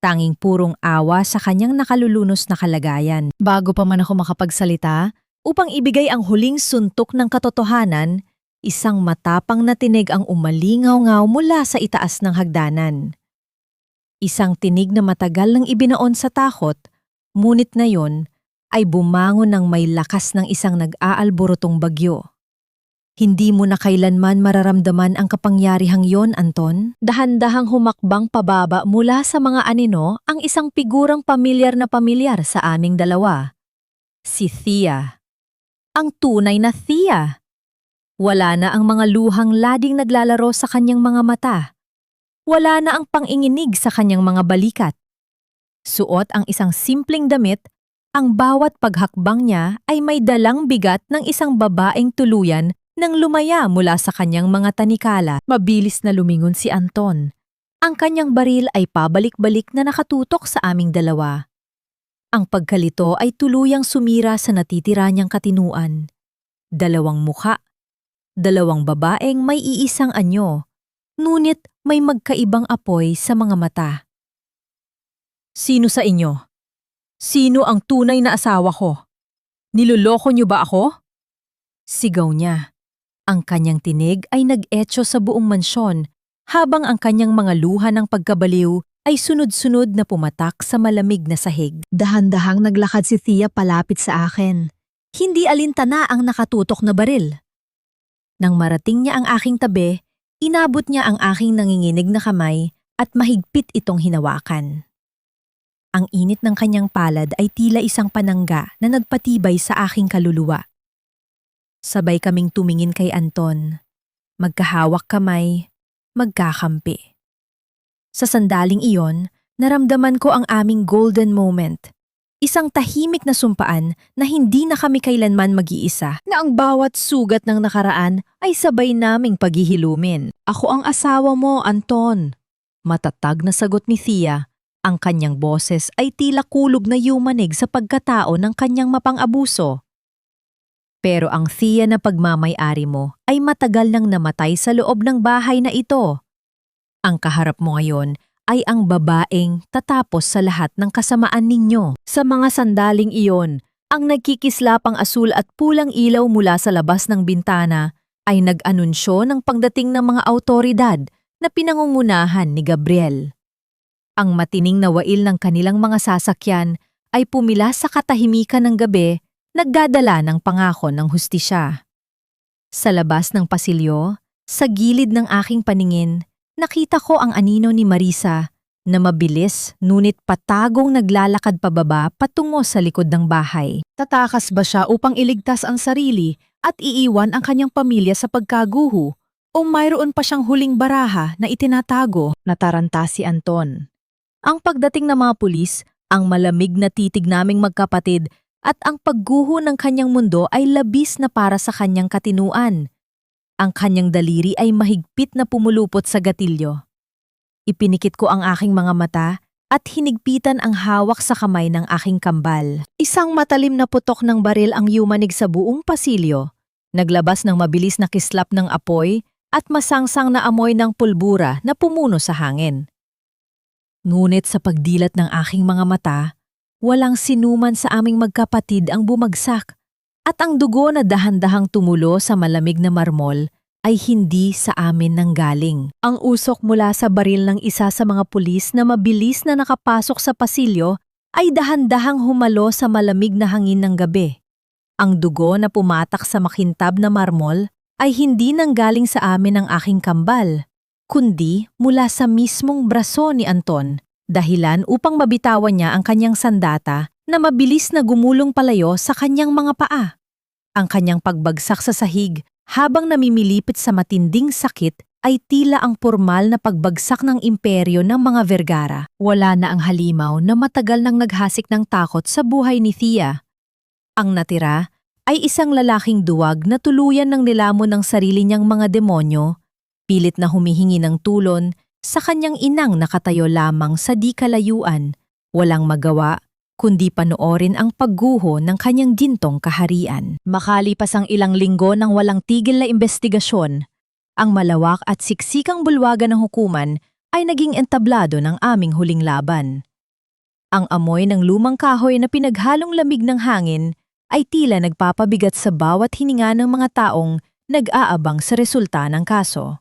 A: Tanging purong awa sa kanyang nakalulunos na kalagayan. Bago pa man ako makapagsalita, upang ibigay ang huling suntok ng katotohanan, isang matapang na tinig ang umalingaw-ngaw mula sa itaas ng hagdanan. Isang tinig na matagal nang ibinaon sa takot, ngunit ngayon ay bumangon ng may lakas ng isang nag-aalborotong bagyo. Hindi mo na kailanman mararamdaman ang kapangyarihang yon, Anton? Dahan-dahang humakbang pababa mula sa mga anino ang isang figurang pamilyar na pamilyar sa aming dalawa. Si Thea. Ang tunay na Thea. Wala na ang mga luhang lading naglalaro sa kanyang mga mata. Wala na ang panginginig sa kanyang mga balikat. Suot ang isang simpleng damit, ang bawat paghakbang niya ay may dalang bigat ng isang babaeng tuluyan nang lumaya mula sa kanyang mga tanikala. Mabilis na lumingon si Anton. Ang kanyang baril ay pabalik-balik na nakatutok sa aming dalawa. Ang pagkalito ay tuluyang sumira sa natitira niyang katinuan. Dalawang mukha, dalawang babaeng may iisang anyo, ngunit may magkaibang apoy sa mga mata. Sino sa inyo? Sino ang tunay na asawa ko? Niloloko niyo ba ako? Sigaw niya. Ang kanyang tinig ay nag-etso sa buong mansyon, habang ang kanyang mga luha ng pagkabaliw ay sunod-sunod na pumatak sa malamig na sahig. Dahan-dahang naglakad si Thea palapit sa akin. Hindi alintana ang nakatutok na baril. Nang marating niya ang aking tabi, inabot niya ang aking nanginginig na kamay at mahigpit itong hinawakan. Ang init ng kanyang palad ay tila isang panangga na nagpatibay sa aking kaluluwa. Sabay kaming tumingin kay Anton. Magkahawak kamay, magkakampi. Sa sandaling iyon, naramdaman ko ang aming golden moment. Isang tahimik na sumpaan na hindi na kami kailanman mag-iisa, na ang bawat sugat ng nakaraan ay sabay naming paghihilumin. Ako ang asawa mo, Anton. Matatag na sagot ni Thea. Ang kanyang boses ay tila kulog na yumanig sa pagkatao ng kanyang mapang-abuso. Pero ang Thea na pagmamay-ari mo ay matagal nang namatay sa loob ng bahay na ito. Ang kaharap mo ngayon ay ang babaeng tatapos sa lahat ng kasamaan ninyo. Sa mga sandaling iyon, ang nagkikislapang asul at pulang ilaw mula sa labas ng bintana ay nag-anunsyo ng pagdating ng mga awtoridad na pinangungunahan ni Gabriel. Ang matining na wail ng kanilang mga sasakyan ay pumila sa katahimikan ng gabi, nagdadala ng pangako ng hustisya. Sa labas ng pasilyo, sa gilid ng aking paningin, nakita ko ang anino ni Marisa na mabilis ngunit patagong naglalakad pababa patungo sa likod ng bahay. Tatakas ba siya upang iligtas ang sarili at iiwan ang kanyang pamilya sa pagkaguho o mayroon pa siyang huling baraha na itinatago? Nataranta si Anton. Ang pagdating ng mga pulis, ang malamig na titig naming magkapatid at ang pagguho ng kanyang mundo ay labis na para sa kanyang katinuan. Ang kanyang daliri ay mahigpit na pumulupot sa gatilyo. Ipinikit ko ang aking mga mata at hinigpitan ang hawak sa kamay ng aking kambal. Isang matalim na putok ng baril ang yumanig sa buong pasilyo. Naglabas ng mabilis na kislap ng apoy at masangsang na amoy ng pulbura na pumuno sa hangin. Ngunit sa pagdilat ng aking mga mata, walang sinuman sa aming magkapatid ang bumagsak at ang dugo na dahan-dahang tumulo sa malamig na marmol ay hindi sa amin nanggaling. Ang usok mula sa baril ng isa sa mga pulis na mabilis na nakapasok sa pasilyo ay dahan-dahang humalo sa malamig na hangin ng gabi. Ang dugo na pumatak sa makintab na marmol ay hindi nanggaling sa amin ng aking kambal, kundi mula sa mismong braso ni Anton, dahilan upang mabitawan niya ang kanyang sandata na mabilis na gumulong palayo sa kanyang mga paa. Ang kanyang pagbagsak sa sahig habang namimilipit sa matinding sakit ay tila ang pormal na pagbagsak ng imperyo ng mga Vergara. Wala na ang halimaw na matagal nang naghasik ng takot sa buhay ni Thea. Ang natira ay isang lalaking duwag na tuluyan ng nilamon ng sarili niyang mga demonyo, pilit na humihingi ng tulon sa kanyang inang nakatayo lamang sa di kalayuan, walang magawa kundi panoorin ang pagguho ng kanyang gintong kaharian. Makalipas ang ilang linggo ng walang tigil na investigasyon, ang malawak at siksikang bulwagan ng hukuman ay naging entablado ng aming huling laban. Ang amoy ng lumang kahoy na pinaghalong lamig ng hangin ay tila nagpapabigat sa bawat hininga ng mga taong nag-aabang sa resulta ng kaso.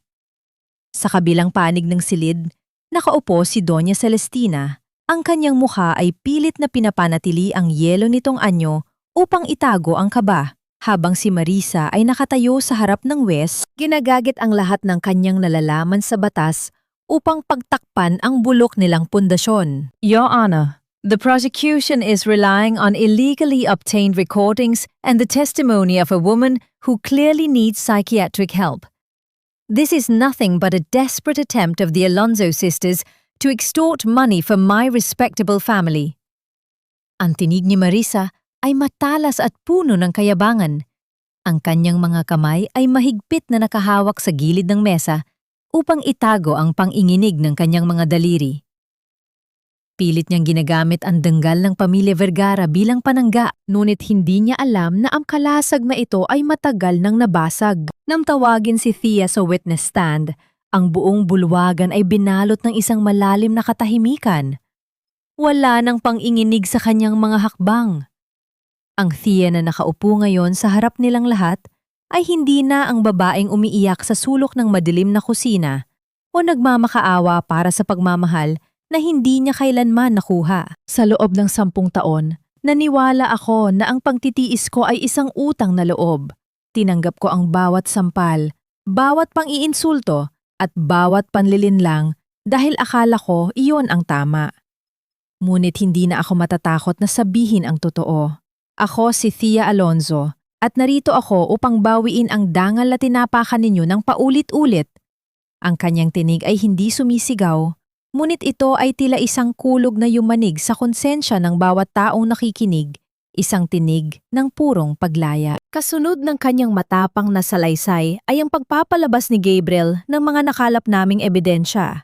A: Sa kabilang panig ng silid, nakaupo si Doña Celestina. Ang kanyang mukha ay pilit na pinapanatili ang yelo nitong anyo upang itago ang kaba, habang si Marisa ay nakatayo sa harap ng Wes, ginagagit ang lahat ng kanyang nalalaman sa batas upang pagtakpan ang bulok nilang pundasyon. Your Honor, The prosecution is relying on illegally obtained recordings and the testimony of a woman who clearly needs psychiatric help. This is nothing but a desperate attempt of the Alonzo sisters to extort money from my respectable family. Ang tinig ni Marisa ay matalas at puno ng kayabangan. Ang kanyang mga kamay ay mahigpit na nakahawak sa gilid ng mesa upang itago ang panginginig ng kanyang mga daliri. Pilit niyang ginagamit ang danggal ng pamilya Vergara bilang panangga, ngunit hindi niya alam na ang kalasag na ito ay matagal nang nabasag. Nang tawagin si Thea sa witness stand, ang buong bulwagan ay binalot ng isang malalim na katahimikan. Wala nang panginginig sa kanyang mga hakbang. Ang Thea na nakaupo ngayon sa harap nilang lahat ay hindi na ang babaeng umiiyak sa sulok ng madilim na kusina o nagmamakaawa para sa pagmamahal na hindi niya kailanman nakuha. Sa loob ng 10 taon, naniwala ako na ang pagtitiis ko ay isang utang na loob. Tinanggap ko ang bawat sampal, bawat pang-iinsulto at bawat panlilinlang dahil akala ko iyon ang tama. Ngunit hindi na ako matatakot na sabihin ang totoo. Ako si Thea Alonzo at narito ako upang bawiin ang dangal na tinapakan ninyo ng paulit-ulit. Ang kanyang tinig ay hindi sumisigaw, ngunit ito ay tila isang kulog na yumanig sa konsensya ng bawat taong nakikinig, isang tinig ng purong paglaya. Kasunod ng kanyang matapang na salaysay ay ang pagpapalabas ni Gabriel ng mga nakalap naming ebidensya.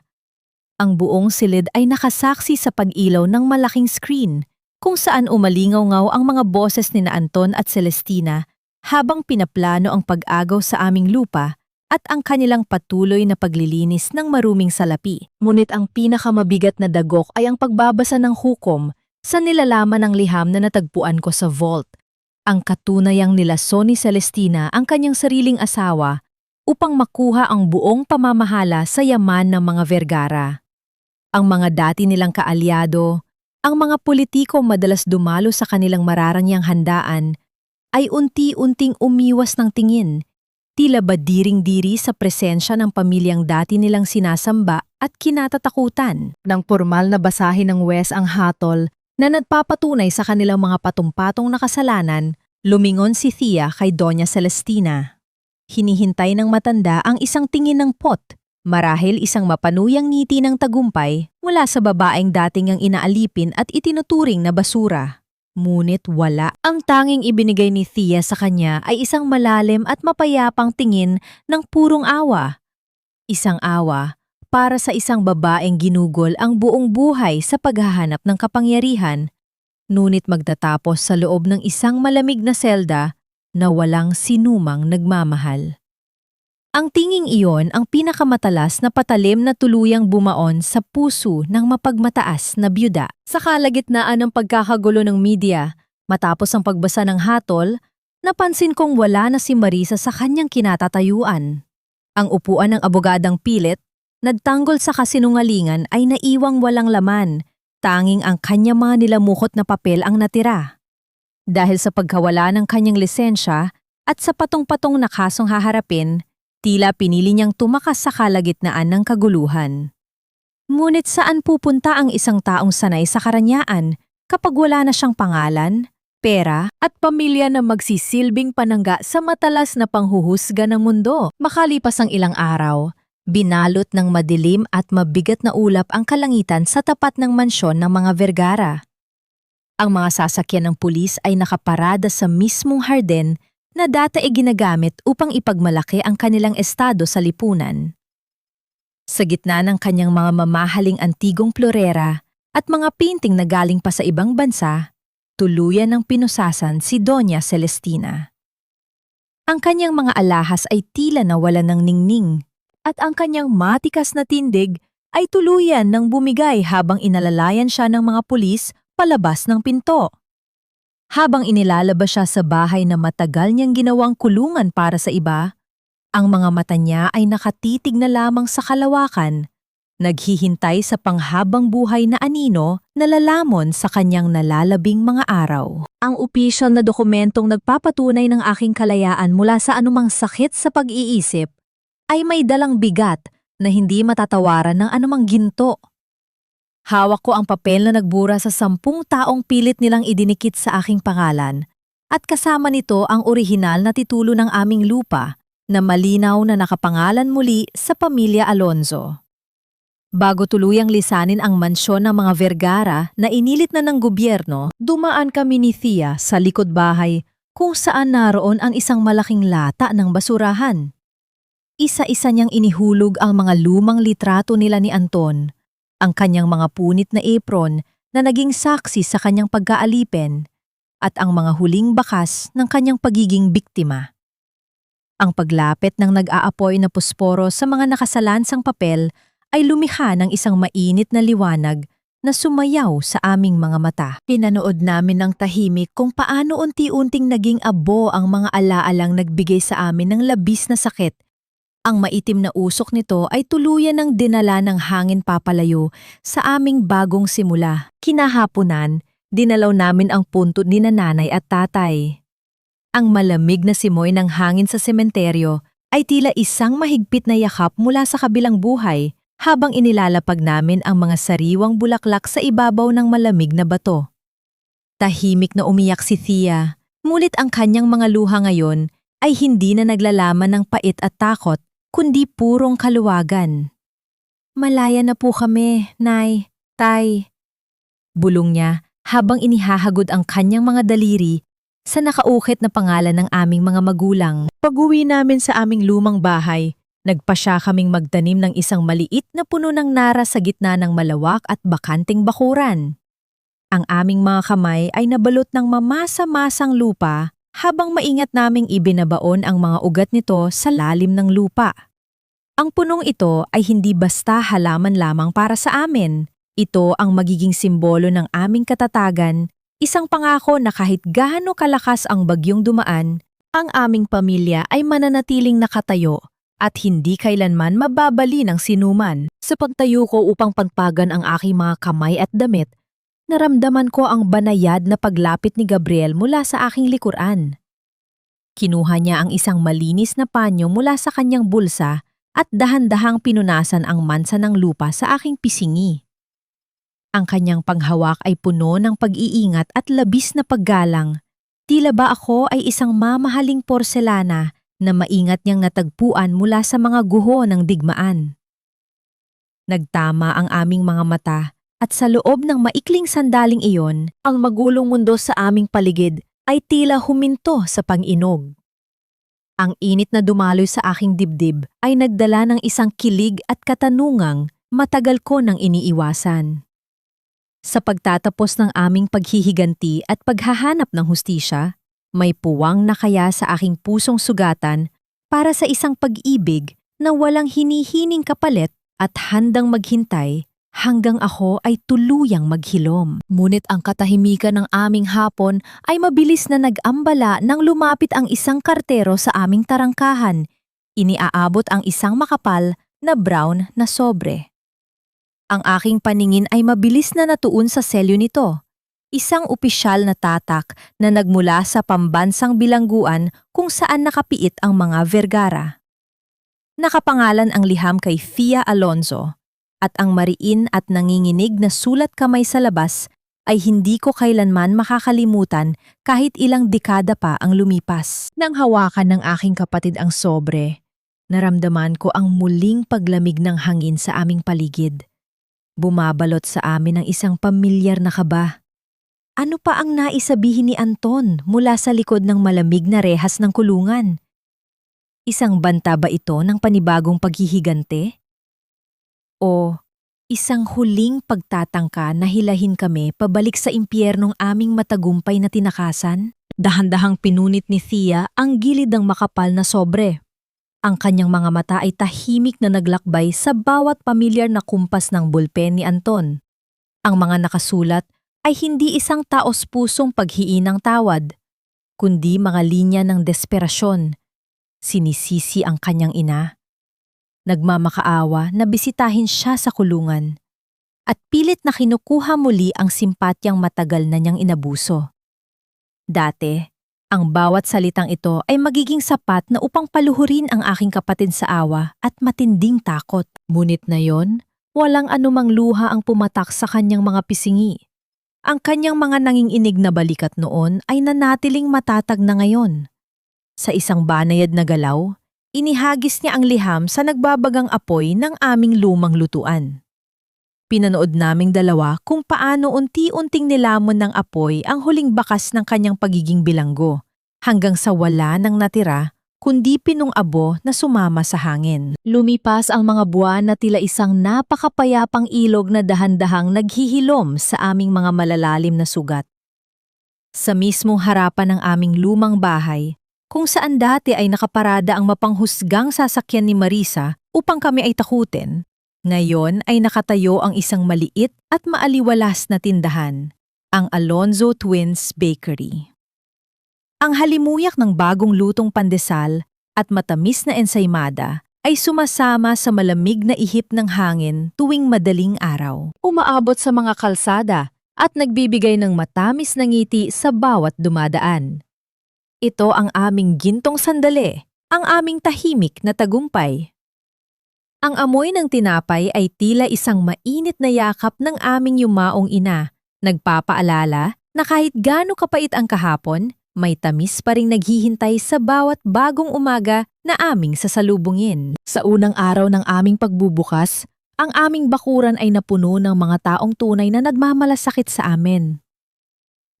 A: Ang buong silid ay nakasaksi sa pag-ilaw ng malaking screen, kung saan umalingaw-ngaw ang mga boses ni Anton at Celestina habang pinaplano ang pag-agaw sa aming lupa at ang kanilang patuloy na paglilinis ng maruming salapi. Ngunit ang pinakamabigat na dagok ay ang pagbabasa ng hukom sa nilalaman ng liham na natagpuan ko sa vault. Ang katunayang nilason ni Celestina ang kanyang sariling asawa upang makuha ang buong pamamahala sa yaman ng mga Vergara. Ang mga dati nilang kaalyado, ang mga politiko madalas dumalo sa kanilang mararangyang handaan, ay unti-unting umiwas ng tingin, tila ba diring-diri sa presensya ng pamilyang dati nilang sinasamba at kinatatakutan. Nang formal na basahin ng Wes ang hatol na nagpapatunay sa kanilang mga patong-patong na kasalanan, lumingon si Thea kay Doña Celestina. Hinihintay ng matanda ang isang tingin ng pot, marahil isang mapanuyang ngiti ng tagumpay mula sa babaeng dating ang inaalipin at itinuturing na basura. Ngunit wala. Ang tanging ibinigay ni Thea sa kanya ay isang malalim at mapayapang tingin ng purong awa. Isang awa para sa isang babaeng ginugol ang buong buhay sa paghahanap ng kapangyarihan, ngunit magtatapos sa loob ng isang malamig na selda na walang sinumang nagmamahal. Ang tinging iyon ang pinakamatalas na patalim na tuluyang bumaon sa puso ng mapagmataas na byuda. Sa kalagitnaan ng pagkakagulo ng media, matapos ang pagbasa ng hatol, napansin kong wala na si Marisa sa kanyang kinatatayuan. Ang upuan ng abogadang pilit, nagtanggol sa kasinungalingan ay naiwang walang laman, tanging ang kanya mga nilamukot na papel ang natira. Dahil sa pagkawala ng kanyang lisensya at sa patong-patong na kasong haharapin, tila pinili niyang tumakas sa kalagitnaan ng kaguluhan. Ngunit saan pupunta ang isang taong sanay sa karanyaan kapag wala na siyang pangalan, pera at pamilya na magsisilbing panangga sa matalas na panghuhusga ng mundo? Makalipas ang ilang araw, binalot ng madilim at mabigat na ulap ang kalangitan sa tapat ng mansyon ng mga Vergara. Ang mga sasakyan ng pulis ay nakaparada sa mismong harden na dati ay ginagamit upang ipagmalaki ang kanilang estado sa lipunan. Sa gitna ng kanyang mga mamahaling antigong florera at mga painting na galing pa sa ibang bansa, tuluyan ng pinusasan si Doña Celestina. Ang kanyang mga alahas ay tila nawalan ng ningning at ang kanyang matikas na tindig ay tuluyan ng bumigay habang inalalayan siya ng mga pulis palabas ng pinto. Habang inilalabas siya sa bahay na matagal niyang ginawang kulungan para sa iba, ang mga mata niya ay nakatitig na lamang sa kalawakan, naghihintay sa panghabang buhay na anino na lalamon sa kanyang nalalabing mga araw. Ang opisyal na dokumentong nagpapatunay ng aking kalayaan mula sa anumang sakit sa pag-iisip ay may dalang bigat na hindi matatawaran ng anumang ginto. Hawak ko ang papel na nagbura sa 10 taong pilit nilang idinikit sa aking pangalan at kasama nito ang orihinal na titulo ng aming lupa na malinaw na nakapangalan muli sa pamilya Alonzo. Bago tuluyang lisanin ang mansyon ng mga Vergara na inilit na ng gobyerno, dumaan kami ni Thea sa likod bahay kung saan naroon ang isang malaking lata ng basurahan. Isa-isa niyang inihulog ang mga lumang litrato nila ni Anton, ang kanyang mga punit na apron na naging saksi sa kanyang pagkaalipin, at ang mga huling bakas ng kanyang pagiging biktima. Ang paglapit ng nag-aapoy na pusporo sa mga nakasalansang papel ay lumikha ng isang mainit na liwanag na sumayaw sa aming mga mata. Pinanood namin ng tahimik kung paano unti-unting naging abo ang mga alaalang nagbigay sa amin ng labis na sakit. Ang maitim na usok nito ay tuluyan ng dinala ng hangin papalayo sa aming bagong simula. Kinahaponan, dinalaw namin ang puntod ni nanay at tatay. Ang malamig na simoy ng hangin sa sementeryo ay tila isang mahigpit na yakap mula sa kabilang buhay habang inilalapag namin ang mga sariwang bulaklak sa ibabaw ng malamig na bato. Tahimik na umiyak si Thea, ngunit ang kanyang mga luha ngayon ay hindi na naglalaman ng pait at takot, kundi purong kaluwagan. "Malaya na po kami, Nay, Tay." Bulong niya habang inihahagod ang kanyang mga daliri sa nakaukit na pangalan ng aming mga magulang. Pag-uwi namin sa aming lumang bahay, nagpasya kaming magtanim ng isang maliit na puno ng nara sa gitna ng malawak at bakanting bakuran. Ang aming mga kamay ay nabalot ng mamasa-masang lupa habang maingat naming ibinabaon ang mga ugat nito sa lalim ng lupa. Ang punong ito ay hindi basta halaman lamang para sa amin. Ito ang magiging simbolo ng aming katatagan, isang pangako na kahit gaano kalakas ang bagyong dumaan, ang aming pamilya ay mananatiling nakatayo at hindi kailanman mababali ng sinuman. Sa pagtayo ko upang pagpagan ang aking mga kamay at damit, naramdaman ko ang banayad na paglapit ni Gabriel mula sa aking likuran. Kinuha niya ang isang malinis na panyo mula sa kanyang bulsa at dahan-dahang pinunasan ang mansa ng lupa sa aking pisingi. Ang kanyang panghawak ay puno ng pag-iingat at labis na paggalang. Tila ba ako ay isang mamahaling porselana na maingat niyang natagpuan mula sa mga guho ng digmaan. Nagtama ang aming mga mata at sa loob ng maikling sandaling iyon, ang magulong mundo sa aming paligid ay tila huminto sa pang-inog. Ang init na dumaloy sa aking dibdib ay nagdala ng isang kilig at katanungang matagal ko nang iniiwasan. Sa pagtatapos ng aming paghihiganti at paghahanap ng hustisya, may puwang na kaya sa aking pusong sugatan para sa isang pag-ibig na walang hinihining kapalit at handang maghintay hanggang ako ay tuluyang maghilom. Ngunit ang katahimikan ng aming hapon ay mabilis na nag-ambala nang lumapit ang isang kartero sa aming tarangkahan. Iniaabot ang isang makapal na brown na sobre. Ang aking paningin ay mabilis na natuon sa selyo nito. Isang opisyal na tatak na nagmula sa pambansang bilangguan kung saan nakapiit ang mga Vergara. Nakapangalan ang liham kay Thea Alonzo at ang mariin at nanginginig na sulat kamay sa labas ay hindi ko kailanman makakalimutan kahit ilang dekada pa ang lumipas. Nang hawakan ng aking kapatid ang sobre, naramdaman ko ang muling paglamig ng hangin sa aming paligid. Bumabalot sa amin ang isang pamilyar na kaba. Ano pa ang naisabihin ni Anton mula sa likod ng malamig na rehas ng kulungan? Isang banta ba ito ng panibagong paghihigante? O isang huling pagtatangka na hilahin kami pabalik sa impyernong aming matagumpay na tinakasan? Dahan-dahang pinunit ni Thea ang gilid ng makapal na sobre. Ang kanyang mga mata ay tahimik na naglakbay sa bawat pamilyar na kumpas ng bulpen ni Anton. Ang mga nakasulat ay hindi isang taos-pusong paghiinang tawad, kundi mga linya ng desperasyon. Sinisisi ang kanyang ina. Nagmamakaawa na bisitahin siya sa kulungan. At pilit na kinukuha muli ang simpatyang matagal na niyang inabuso. Dati, ang bawat salitang ito ay magiging sapat na upang paluhurin ang aking kapatid sa awa at matinding takot. Ngunit na yon, Walang anumang luha ang pumatak sa kanyang mga pisingi. Ang kanyang mga nanginginig na balikat noon ay nanatiling matatag na ngayon. Sa isang banayad na galaw, inihagis niya ang liham sa nagbabagang apoy ng aming lumang lutuan. Pinanood naming dalawa kung paano unti-unting nilamon ng apoy ang huling bakas ng kanyang pagiging bilanggo, hanggang sa wala nang natira kundi pinong abo na sumama sa hangin. Lumipas ang mga buwan na tila isang napakapayapang ilog na dahan-dahang naghihilom sa aming mga malalalim na sugat. Sa mismong harapan ng aming lumang bahay, kung saan dati ay nakaparada ang mapanghusgang sasakyan ni Marisa upang kami ay takutin, ngayon ay nakatayo ang isang maliit at maaliwalas na tindahan, ang Alonzo Twins Bakery. Ang halimuyak ng bagong lutong pandesal at matamis na ensaymada ay sumasama sa malamig na ihip ng hangin tuwing madaling araw. Umaabot sa mga kalsada at nagbibigay ng matamis na ngiti sa bawat dumadaan. Ito ang aming gintong sandali, ang aming tahimik na tagumpay. Ang amoy ng tinapay ay tila isang mainit na yakap ng aming yumaong ina, nagpapaalala na kahit gaano kapait ang kahapon, may tamis pa ring naghihintay sa bawat bagong umaga na aming sasalubungin. Sa unang araw ng aming pagbubukas, ang aming bakuran ay napuno ng mga taong tunay na nagmamalasakit sa amin.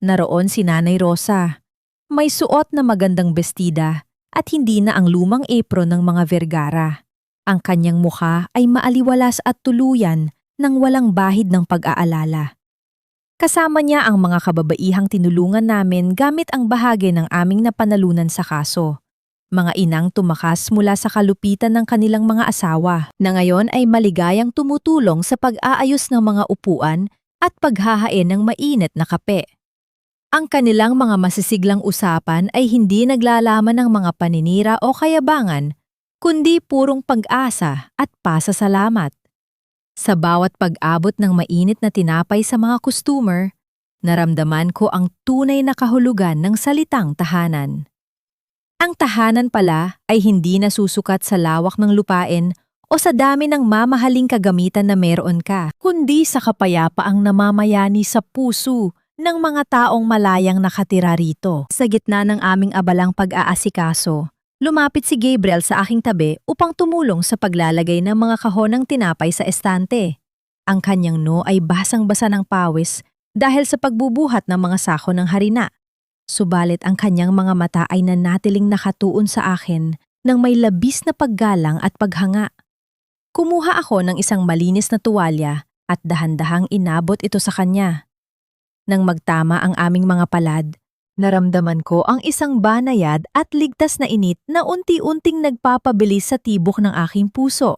A: Naroon si Nanay Rosa. May suot na magandang bestida at hindi na ang lumang apron ng mga Vergara. Ang kanyang mukha ay maaliwalas at tuluyan nang walang bahid ng pag-aalala. Kasama niya ang mga kababaihang tinulungan namin gamit ang bahagi ng aming napanalunan sa kaso. Mga inang tumakas mula sa kalupitan ng kanilang mga asawa na ngayon ay maligayang tumutulong sa pag-aayos ng mga upuan at paghahain ng mainit na kape. Ang kanilang mga masisiglang usapan ay hindi naglalaman ng mga paninira o kayabangan, kundi purong pag-asa at pasasalamat. Sa bawat pag-abot ng mainit na tinapay sa mga customer, naramdaman ko ang tunay na kahulugan ng salitang tahanan. Ang tahanan pala ay hindi nasusukat sa lawak ng lupain o sa dami ng mamahaling kagamitan na meron ka, kundi sa kapayapaang namamayani sa puso ng mga taong malayang nakatira rito. Sa gitna ng aming abalang pag-aasikaso, lumapit si Gabriel sa aking tabi upang tumulong sa paglalagay ng mga kahon ng tinapay sa estante. Ang kanyang noo ay basang-basa ng pawis dahil sa pagbubuhat ng mga sako ng harina. Subalit ang kanyang mga mata ay nanatiling nakatuon sa akin nang may labis na paggalang at paghanga. Kumuha ako ng isang malinis na tuwalya at dahan-dahang inabot ito sa kanya. Nang magtama ang aming mga palad, naramdaman ko ang isang banayad at ligtas na init na unti-unting nagpapabilis sa tibok ng aking puso.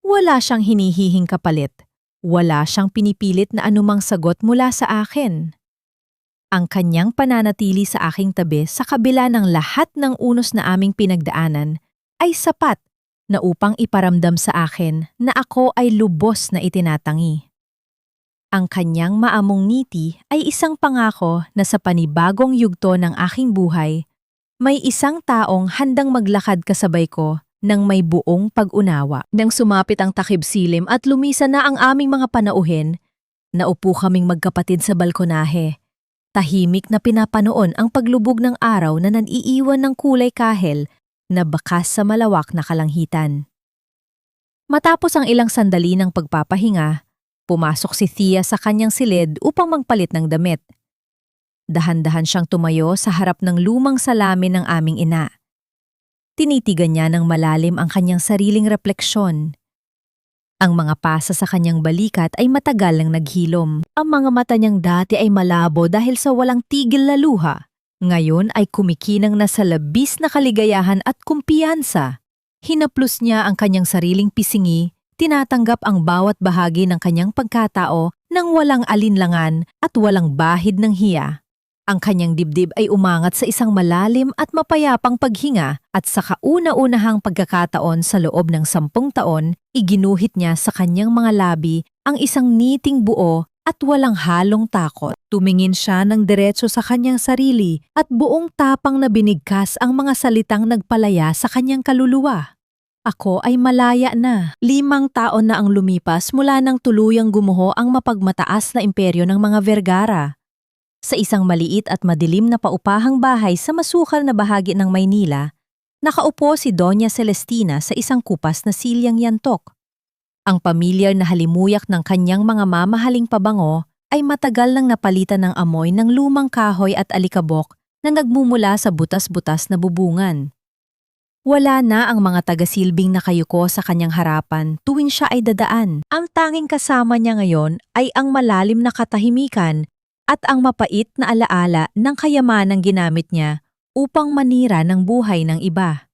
A: Wala siyang hinihihing kapalit. Wala siyang pinipilit na anumang sagot mula sa akin. Ang kanyang pananatili sa aking tabi sa kabila ng lahat ng unos na aming pinagdaanan ay sapat na upang iparamdam sa akin na ako ay lubos na itinatangi. Ang kanyang maamong ngiti ay isang pangako na sa panibagong yugto ng aking buhay, may isang taong handang maglakad kasabay ko ng may buong pag-unawa. Nang sumapit ang takip silim at lumisan na ang aming mga panauhin, naupo kaming magkapatid sa balkonahe. Tahimik na pinapanoon ang paglubog ng araw na naniiwan ng kulay kahel na bakas sa malawak na kalangitan. Matapos ang ilang sandali ng pagpapahinga, pumasok si Thea sa kanyang silid upang magpalit ng damit. Dahan-dahan siyang tumayo sa harap ng lumang salamin ng aming ina. Tinitigan niya ng malalim ang kanyang sariling refleksyon. Ang mga pasa sa kanyang balikat ay matagal nang naghilom. Ang mga mata niyang dati ay malabo dahil sa walang tigil na luha. Ngayon ay kumikinang na sa labis na kaligayahan at kumpiyansa. Hinaplos niya ang kanyang sariling pisingi, tinatanggap ang bawat bahagi ng kanyang pagkatao nang walang alinlangan at walang bahid ng hiya. Ang kanyang dibdib ay umangat sa isang malalim at mapayapang paghinga at sa kauna-unahang pagkakataon sa loob ng 10 taon, iginuhit niya sa kanyang mga labi ang isang ngiting buo at walang halong takot. Tumingin siya ng diretso sa kanyang sarili at buong tapang na binigkas ang mga salitang nagpalaya sa kanyang kaluluwa. Ako ay malaya na. 5 taon na ang lumipas mula nang tuluyang gumuho ang mapagmataas na imperyo ng mga Vergara. Sa isang maliit at madilim na paupahang bahay sa masukal na bahagi ng Maynila, nakaupo si Doña Celestina sa isang kupas na silyang yantok. Ang pamilyar na halimuyak ng kanyang mga mamahaling pabango ay matagal nang napalitan ng amoy ng lumang kahoy at alikabok na nagmumula sa butas-butas na bubungan. Wala na ang mga tagasilbing nakayuko sa kanyang harapan tuwing siya ay dadaan. Ang tanging kasama niya ngayon ay ang malalim na katahimikan at ang mapait na alaala ng kayamanang ginamit niya upang manira ng buhay ng iba.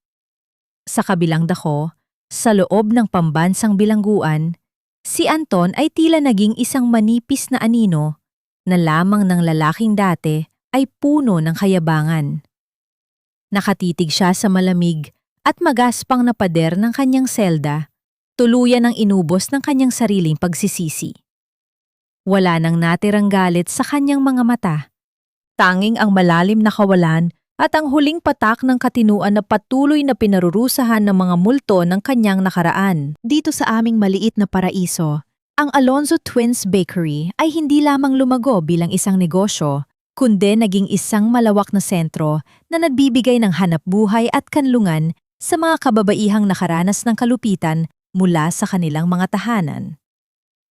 A: Sa kabilang dako, sa loob ng pambansang bilangguan, si Anton ay tila naging isang manipis na anino na lamang ng lalaking dati ay puno ng kayabangan. Nakatitig siya sa malamig at magaspang na pader ng kanyang selda, tuluyan ang inubos ng kanyang sariling pagsisisi. Wala nang natirang galit sa kanyang mga mata. Tanging ang malalim na kawalan at ang huling patak ng katinuan na patuloy na pinarurusahan ng mga multo ng kanyang nakaraan. Dito sa aming maliit na paraiso, ang Alonzo Twins Bakery ay hindi lamang lumago bilang isang negosyo, kundi naging isang malawak na sentro na nagbibigay ng hanapbuhay at kanlungan sa mga kababaihang nakaranas ng kalupitan mula sa kanilang mga tahanan.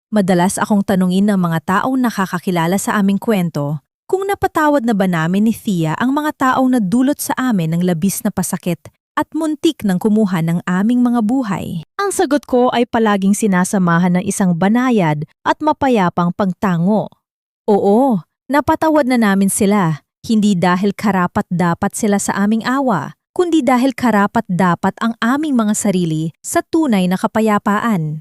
A: Madalas akong tanungin ng mga taong nakakakilala sa aming kwento kung napatawad na ba namin ni Thea ang mga taong nadulot sa amin ng labis na pasakit at muntik ng kumuha ng aming mga buhay. Ang sagot ko ay palaging sinasamahan ng isang banayad at mapayapang pagtango. Oo, napatawad na namin sila, hindi dahil karapat-dapat sila sa aming awa, kundi dahil karapat-dapat ang aming mga sarili sa tunay na kapayapaan.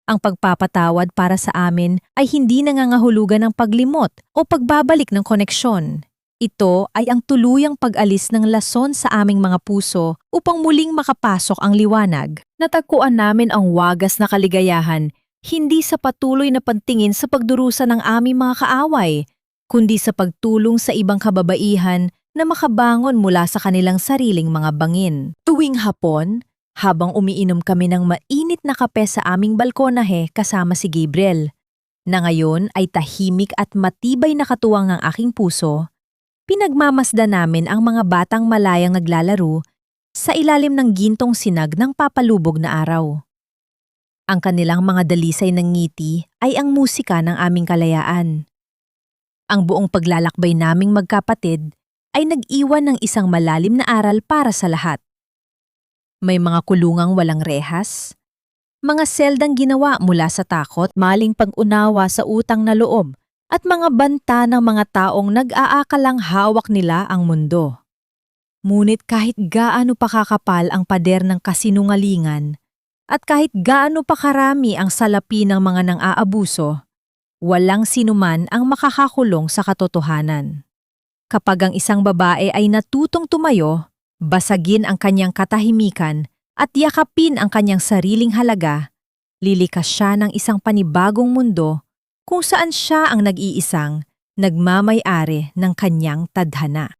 A: Ang pagpapatawad para sa amin ay hindi nangangahulugan ng paglimot o pagbabalik ng koneksyon. Ito ay ang tuluyang pag-alis ng lason sa aming mga puso upang muling makapasok ang liwanag. Natagpuan namin ang wagas na kaligayahan, hindi sa patuloy na pagtingin sa pagdurusa ng aming mga kaaway, kundi sa pagtulong sa ibang kababaihan na makabangon mula sa kanilang sariling mga bangin. Tuwing hapon, habang umiinom kami ng mainit na kape sa aming balkonahe kasama si Gabriel, na ngayon ay tahimik at matibay na katuwang ng aking puso, pinagmamasdan namin ang mga batang malayang naglalaro sa ilalim ng gintong sinag ng papalubog na araw. Ang kanilang mga dalisay ng ngiti ay ang musika ng aming kalayaan. Ang buong paglalakbay naming magkapatid ay nag-iwan ng isang malalim na aral para sa lahat. May mga kulungang walang rehas, mga seldang ginawa mula sa takot, maling pag-unawa sa utang na loob, at mga banta ng mga taong nag-aakalang hawak nila ang mundo. Ngunit kahit gaano pa kakapal ang pader ng kasinungalingan, at kahit gaano pa karami ang salapi ng mga nang-aabuso, walang sinuman ang makakakulong sa katotohanan. Kapag ang isang babae ay natutong tumayo, basagin ang kanyang katahimikan at yakapin ang kanyang sariling halaga, lilikas siya ng isang panibagong mundo kung saan siya ang nag-iisang nagmamay-ari ng kanyang tadhana.